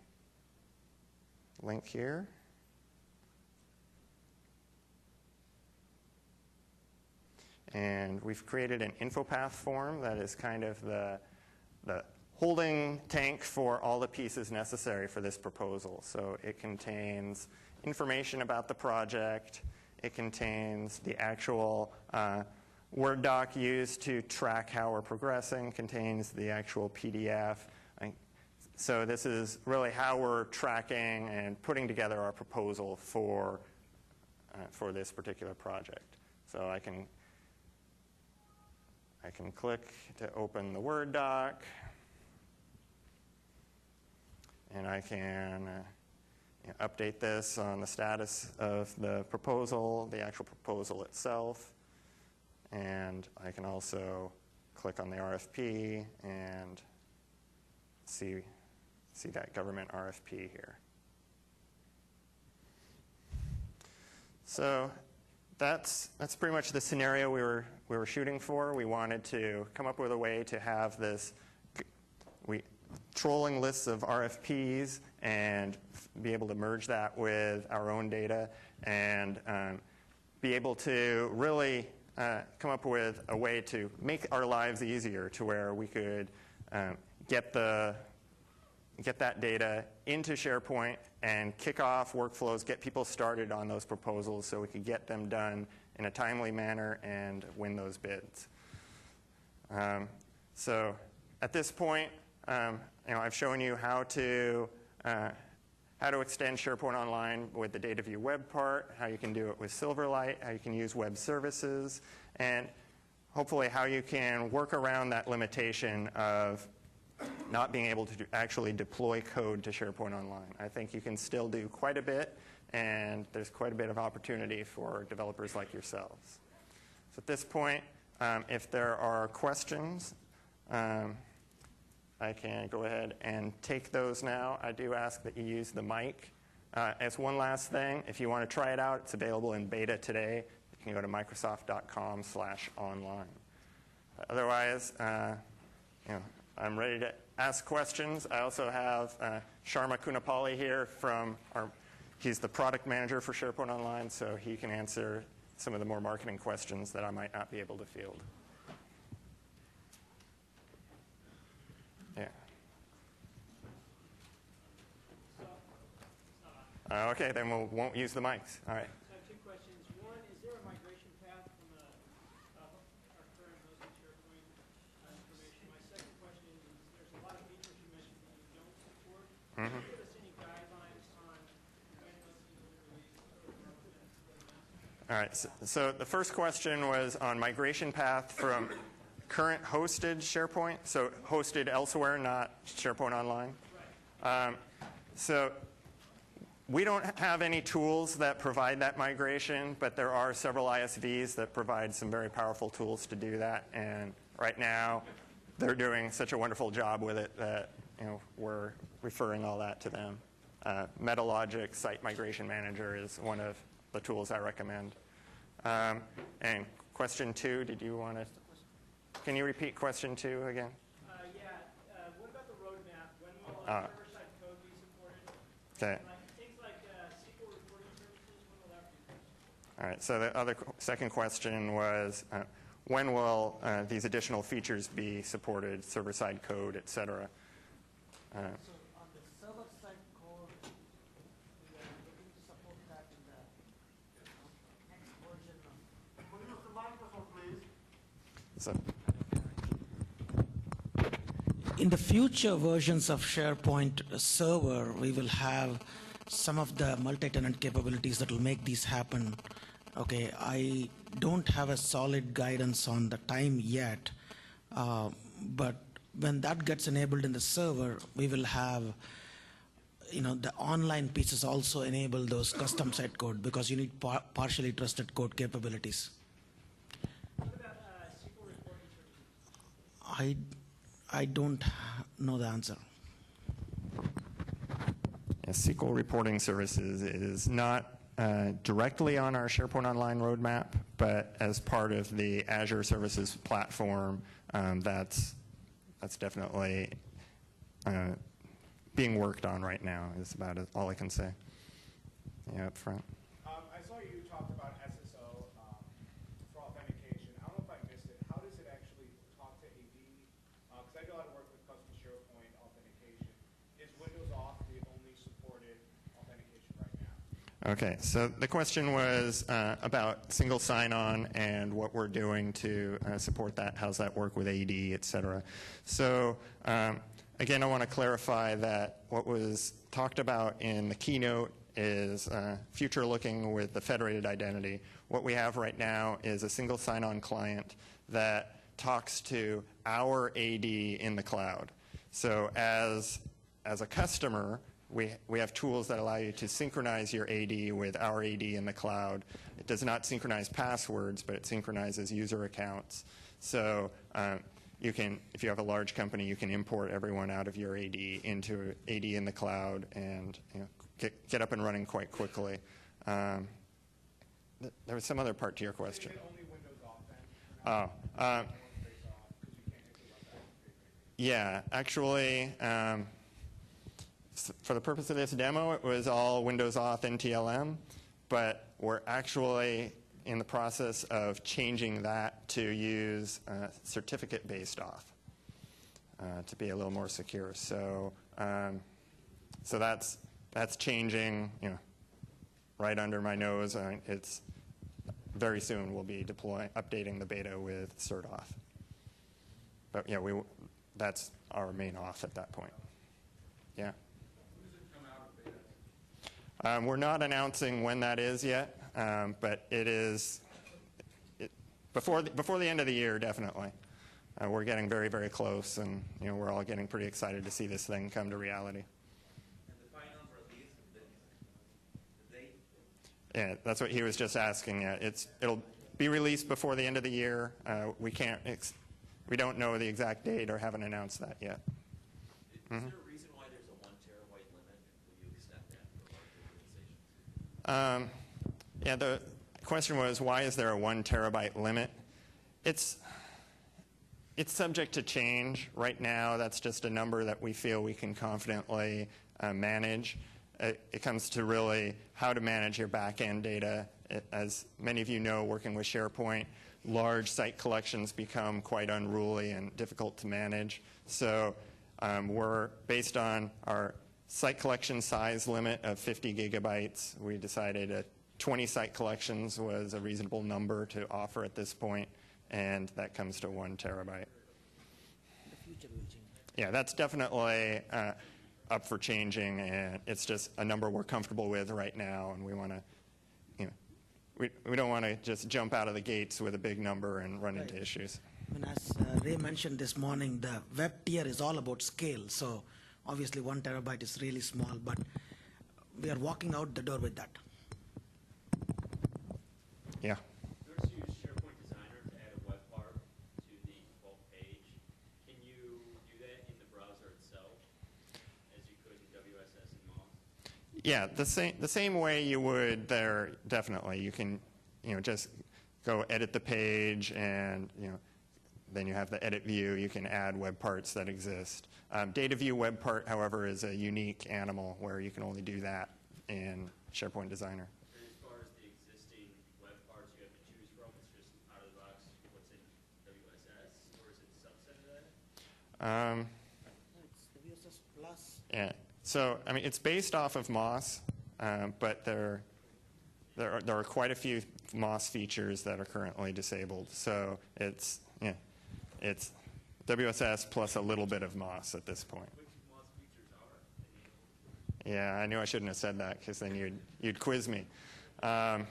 link here. And we've created an info path form that is kind of the holding tank for all the pieces necessary for this proposal. So it contains information about the project. It contains the actual Word doc used to track how we're progressing, contains the actual PDF. So this is really how we're tracking and putting together our proposal for this particular project. So I can click to open the Word doc, and I can update this on the status of the proposal, the actual proposal itself. And I can also click on the RFP and see that government RFP here. So that's pretty much the scenario we were shooting for. We wanted to come up with a way to have this trolling lists of RFPs and be able to merge that with our own data, and be able to really come up with a way to make our lives easier, to where we could get that data into SharePoint and kick off workflows, get people started on those proposals so we could get them done in a timely manner and win those bids. So at this point, I've shown you how to extend SharePoint Online with the data view web part, how you can do it with Silverlight, how you can use web services, and hopefully how you can work around that limitation of not being able to actually deploy code to SharePoint Online. I think you can still do quite a bit, and there's quite a bit of opportunity for developers like yourselves. So at this point, if there are questions, I can go ahead and take those now. I do ask that you use the mic. As one last thing, if you want to try it out, it's available in beta today. You can go to microsoft.com/online. Otherwise, I'm ready to ask questions. I also have Sharma Kunapalli here he's the product manager for SharePoint Online, so he can answer some of the more marketing questions that I might not be able to field. Yeah. Okay, then we won't use the mics. All right. So I have two questions. One, is there a migration path from our current hosted SharePoint information? My second question is, there's a lot of features you mentioned that you don't support. Can you give us any guidelines on when those things will be released? All right. So the first question was on migration path from current hosted SharePoint, so hosted elsewhere, not SharePoint Online. So we don't have any tools that provide that migration, but there are several ISVs that provide some very powerful tools to do that. And right now, they're doing such a wonderful job with it that we're referring all that to them. Metalogic Site Migration Manager is one of the tools I recommend. And question 2, did you want to? Can you repeat question 2 again? What about the roadmap? When will server-side code be supported? Okay. Things like SQL reporting services, when will that be? All right. So the second question was, when will these additional features be supported, server-side code, et cetera? So on the server-side code, we are looking to support that in the next version of. Could you use the microphone, please? So, in the future versions of SharePoint Server, we will have some of the multi-tenant capabilities that will make these happen. Okay, I don't have a solid guidance on the time yet, but when that gets enabled in the server, we will have, the online pieces also enable those custom site code because you need partially trusted code capabilities. What about SQL reporting services? I don't know the answer. SQL reporting services is not directly on our SharePoint Online roadmap, but as part of the Azure Services Platform, that's definitely being worked on right now, is about all I can say. Yeah, up front. I saw you talked about SSO for authentication. I don't know if I missed it. How does it actually talk to AD? Because I do a lot of work with custom SharePoint authentication. Is Windows Auth the only supported authentication right now? Okay, so the question was about single sign-on and what we're doing to support that. How's that work with AD, et cetera. So again, I want to clarify that what was talked about in the keynote is future looking with the federated identity. What we have right now is a single sign-on client that talks to our AD in the cloud. So as a customer, we have tools that allow you to synchronize your AD with our AD in the cloud. It does not synchronize passwords, but it synchronizes user accounts. So you can, if you have a large company, you can import everyone out of your AD into AD in the cloud and get up and running quite quickly. There was some other part to your question. Is it only Windows Auth then? Yeah, actually, for the purpose of this demo, it was all Windows Auth NTLM, but we're actually in the process of changing that to use certificate-based auth to be a little more secure. So, so that's changing, right under my nose. It's very soon we'll be updating the beta with cert auth. But yeah, that's our main auth at that point. Yeah. When does it come out of beta? We're not announcing when that is yet, but it is before the end of the year, definitely. We're getting very, very close, and we're all getting pretty excited to see this thing come to reality. And the final release, the date? Yeah, that's what he was just asking. It'll be released before the end of the year. We don't know the exact date or haven't announced that yet. Is there a reason why there's a 1 terabyte limit? Will you extend that for large organizations? Yeah, the question was, why is there a 1 terabyte limit? It's subject to change. Right now, that's just a number that we feel we can confidently manage. It comes to really how to manage your back-end data. As many of you know, working with SharePoint, large site collections become quite unruly and difficult to manage. So we're based on our site collection size limit of 50 gigabytes. We decided that 20 site collections was a reasonable number to offer at this point, and that comes to 1 terabyte. The future will change. Yeah, that's definitely up for changing, and it's just a number we're comfortable with right now, and we want to, we don't want to just jump out of the gates with a big number and run into issues. I mean, as Ray mentioned this morning, the web tier is all about scale. So obviously 1 terabyte is really small, but we are walking out the door with that. Yeah. In order to use SharePoint Designer to add a web part to the default page, can you do that in the browser itself as you could in WSS and MOS? Yeah, the same way you would there, definitely. You can, just go edit the page, and, then you have the edit view. You can add web parts that exist. Data view web part, however, is a unique animal where you can only do that in SharePoint Designer. And as far as the existing web parts you have to choose from, it's just out of the box what's in WSS, or is it a subset of that? It's WSS Plus. Yeah. So, I mean, it's based off of MOS, but there are quite a few MOS features that are currently disabled. So it's WSS plus a little bit of MOS at this point. Which MOS features are enabled? Yeah, I knew I shouldn't have said that because then you'd quiz me. And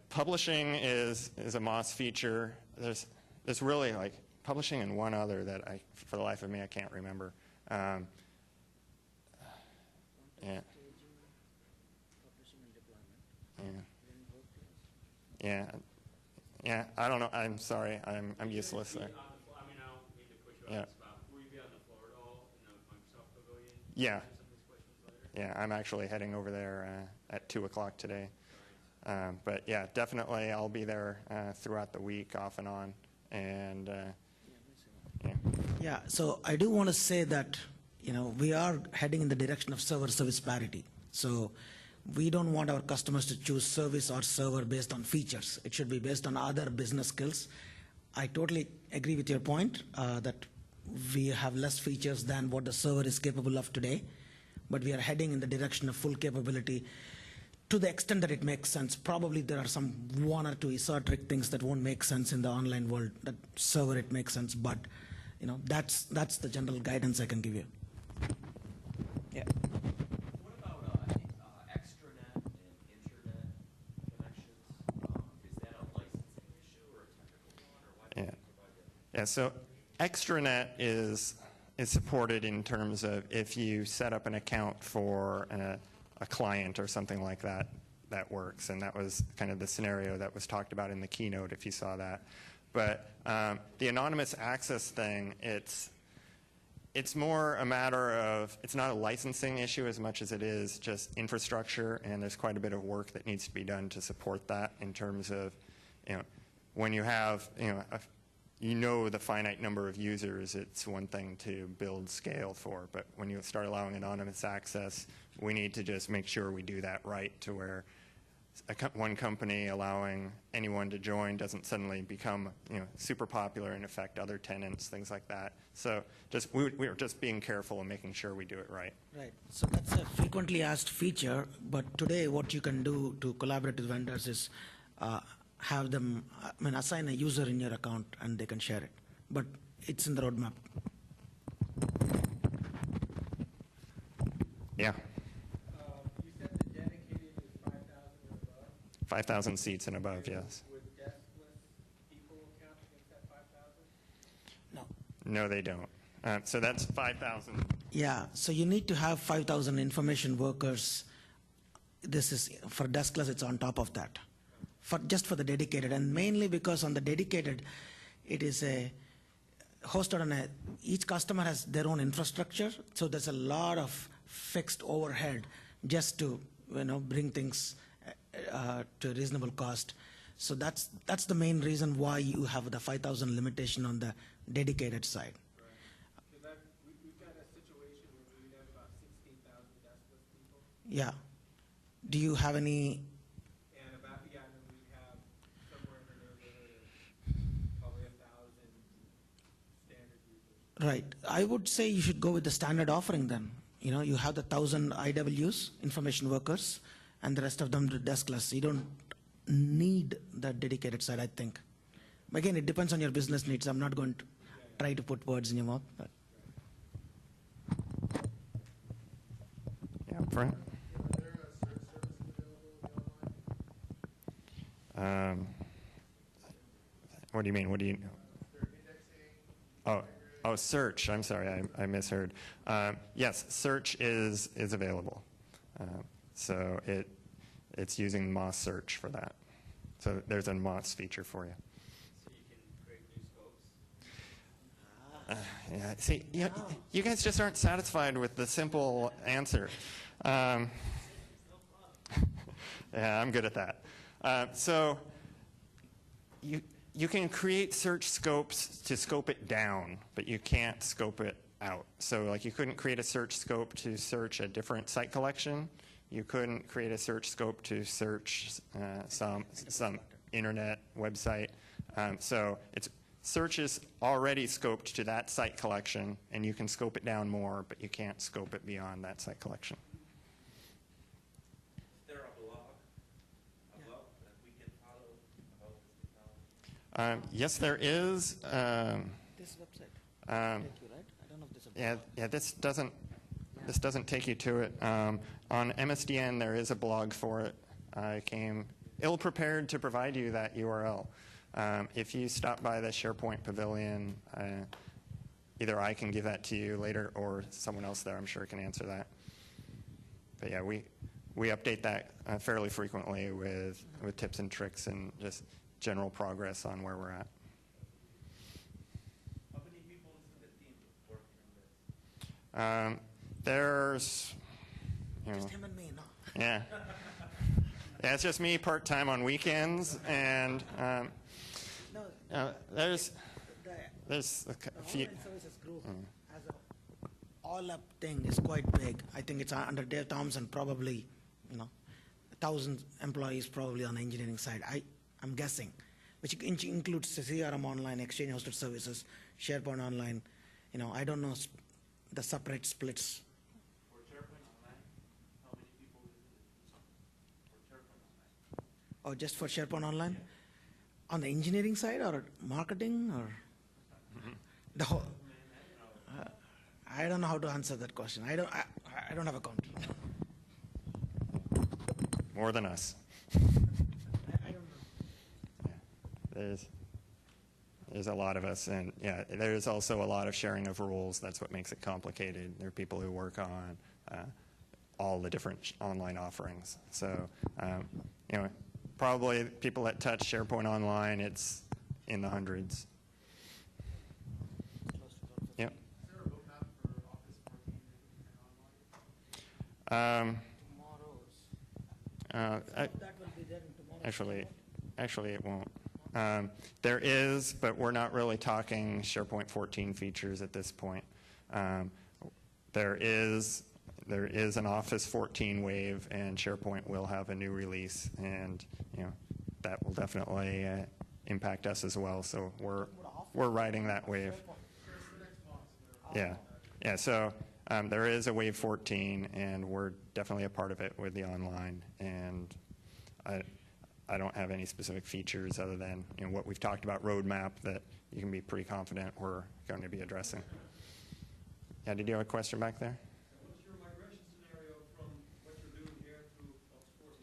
publishing is a MOS feature. There's really like publishing and one other that for the life of me, I can't remember. Yeah. Yeah. Yeah. I don't know. I'm sorry. I'm useless there. I mean, I don't mean to put you Yeah. on the spot. Will you be on the floor at all in the Microsoft Pavilion? Yeah. Answer some of these questions later? Yeah, I'm actually heading over there at 2 o'clock today. But yeah, definitely I'll be there throughout the week, off and on. And yeah. Yeah, so I do want to say that, we are heading in the direction of server service parity. So we don't want our customers to choose service or server based on features. It should be based on other business skills. I totally agree with your point that we have less features than what the server is capable of today, but we are heading in the direction of full capability to the extent that it makes sense. Probably there are some 1 or 2 esoteric things that won't make sense in the online world. That server, it makes sense, but that's the general guidance I can give you. Yeah. What about extranet and internet connections? Is that a licensing issue or a technical one, or why don't you provide that? Yeah, so extranet is supported in terms of if you set up an account for a client or something like that, that works. And that was kind of the scenario that was talked about in the keynote, if you saw that. But the anonymous access thing, it's more a matter of, it's not a licensing issue as much as it is just infrastructure, and there's quite a bit of work that needs to be done to support that in terms of, when you have, the finite number of users, it's one thing to build scale for, but when you start allowing anonymous access, we need to just make sure we do that right to where one company allowing anyone to join doesn't suddenly become super popular and affect other tenants, things like that. So we're just being careful and making sure we do it right. Right. So that's a frequently asked feature, but today what you can do to collaborate with vendors is have them assign a user in your account and they can share it. But it's in the roadmap. Yeah. You said the dedicated is 5,000 or above. 5,000 seats and above, yes. Would deskless people count against that 5,000? No. No, they don't. So that's 5,000. Yeah, so you need to have 5,000 information workers. This is, for deskless, it's on top of that. Just for the dedicated, and mainly because on the dedicated, it is hosted on each customer has their own infrastructure, so there's a lot of fixed overhead just to bring things to a reasonable cost. So that's the main reason why you have the 5,000 limitation on the dedicated side. Because we've got a situation where we have about 16,000 deskless people. Yeah. Do you have any? And then we have somewhere in the neighborhood of probably 1,000 standard users. Right. I would say you should go with the standard offering then. You have the 1,000 IWs, information workers, and the rest of them the deskless. You don't need the dedicated side, I think. Again, it depends on your business needs. I'm not going to try to put words in your mouth. But. Yeah, Brent? Are there search services available in the online? What do you mean? What do you? Oh, search. I'm sorry, I misheard. Yes, search is available. So it's using Moz search for that. So there's a Moz feature for you. So you can create new scopes? Yeah, see, you guys just aren't satisfied with the simple answer. Yeah, I'm good at that. So you can create search scopes to scope it down, but you can't scope it out. So like you couldn't create a search scope to search a different site collection. You couldn't create a search scope to search some internet website. So search is already scoped to that site collection, and you can scope it down more, but you can't scope it beyond that site collection. Is there a blog that we can follow about this technology? Yes, there is. This website. Thank you, right? I don't know if this is a Yeah. This doesn't take you to it. On MSDN, there is a blog for it. I came ill-prepared to provide you that URL. If you stop by the SharePoint Pavilion, either I can give that to you later or someone else there, I'm sure, can answer that. But yeah, we update that fairly frequently with tips and tricks and just general progress on where we're at. How many people is in the team working on this? There's, just him and me, no? yeah. Yeah, it's just me part-time on weekends, and No, there's the a few. online services group as a all-up thing is quite big. I think it's under Dave Thompson, probably, 1,000 employees probably on the engineering side. I'm guessing, which includes CRM Online, Exchange Hosted Services, SharePoint Online. I don't know the separate splits. For SharePoint Online, how many people is in the team for SharePoint Online? Or just for SharePoint Online? Yeah. On the engineering side or marketing or the whole? I don't know how to answer that question. I don't have a count. More than us. I don't know. There's a lot of us, and yeah, there's also a lot of sharing of rules. That's what makes it complicated. There are people who work on all the different online offerings. So, probably people that touch SharePoint Online, it's in the hundreds. Yep. Is there a roadmap for Office 14 and online? That will be there in tomorrow. Actually, it won't. There is, but we're not really talking SharePoint 14 features at this point. There is an Office 14 wave, and SharePoint will have a new release, and that will definitely impact us as well. So we're riding that wave. Yeah. So there is a wave 14, and we're definitely a part of it with the online. And I don't have any specific features other than what we've talked about, roadmap, that you can be pretty confident we're going to be addressing. Yeah, did you have a question back there? What's your migration scenario from what you're doing here to Office 14?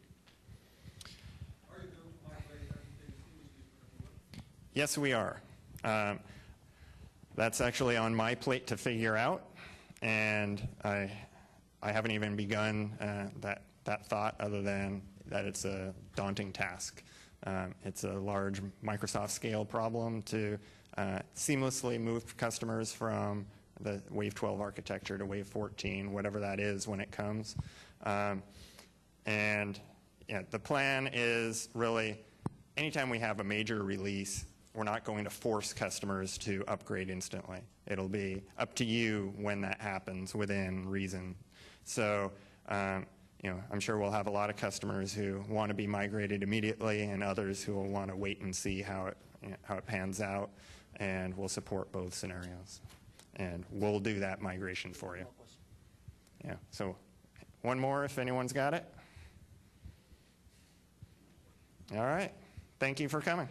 Are you going to migrate everything seamlessly for everyone? Yes, we are. That's actually on my plate to figure out, and I haven't even begun that thought, other than that it's a daunting task. It's a large Microsoft scale problem to seamlessly move customers from the Wave 12 architecture to Wave 14, whatever that is when it comes. And the plan is really, anytime we have a major release, we're not going to force customers to upgrade instantly. It'll be up to you when that happens, within reason. So, I'm sure we'll have a lot of customers who want to be migrated immediately, and others who will want to wait and see how it pans out, and we'll support both scenarios. And we'll do that migration for you. Yeah. So, one more if anyone's got it. All right. Thank you for coming.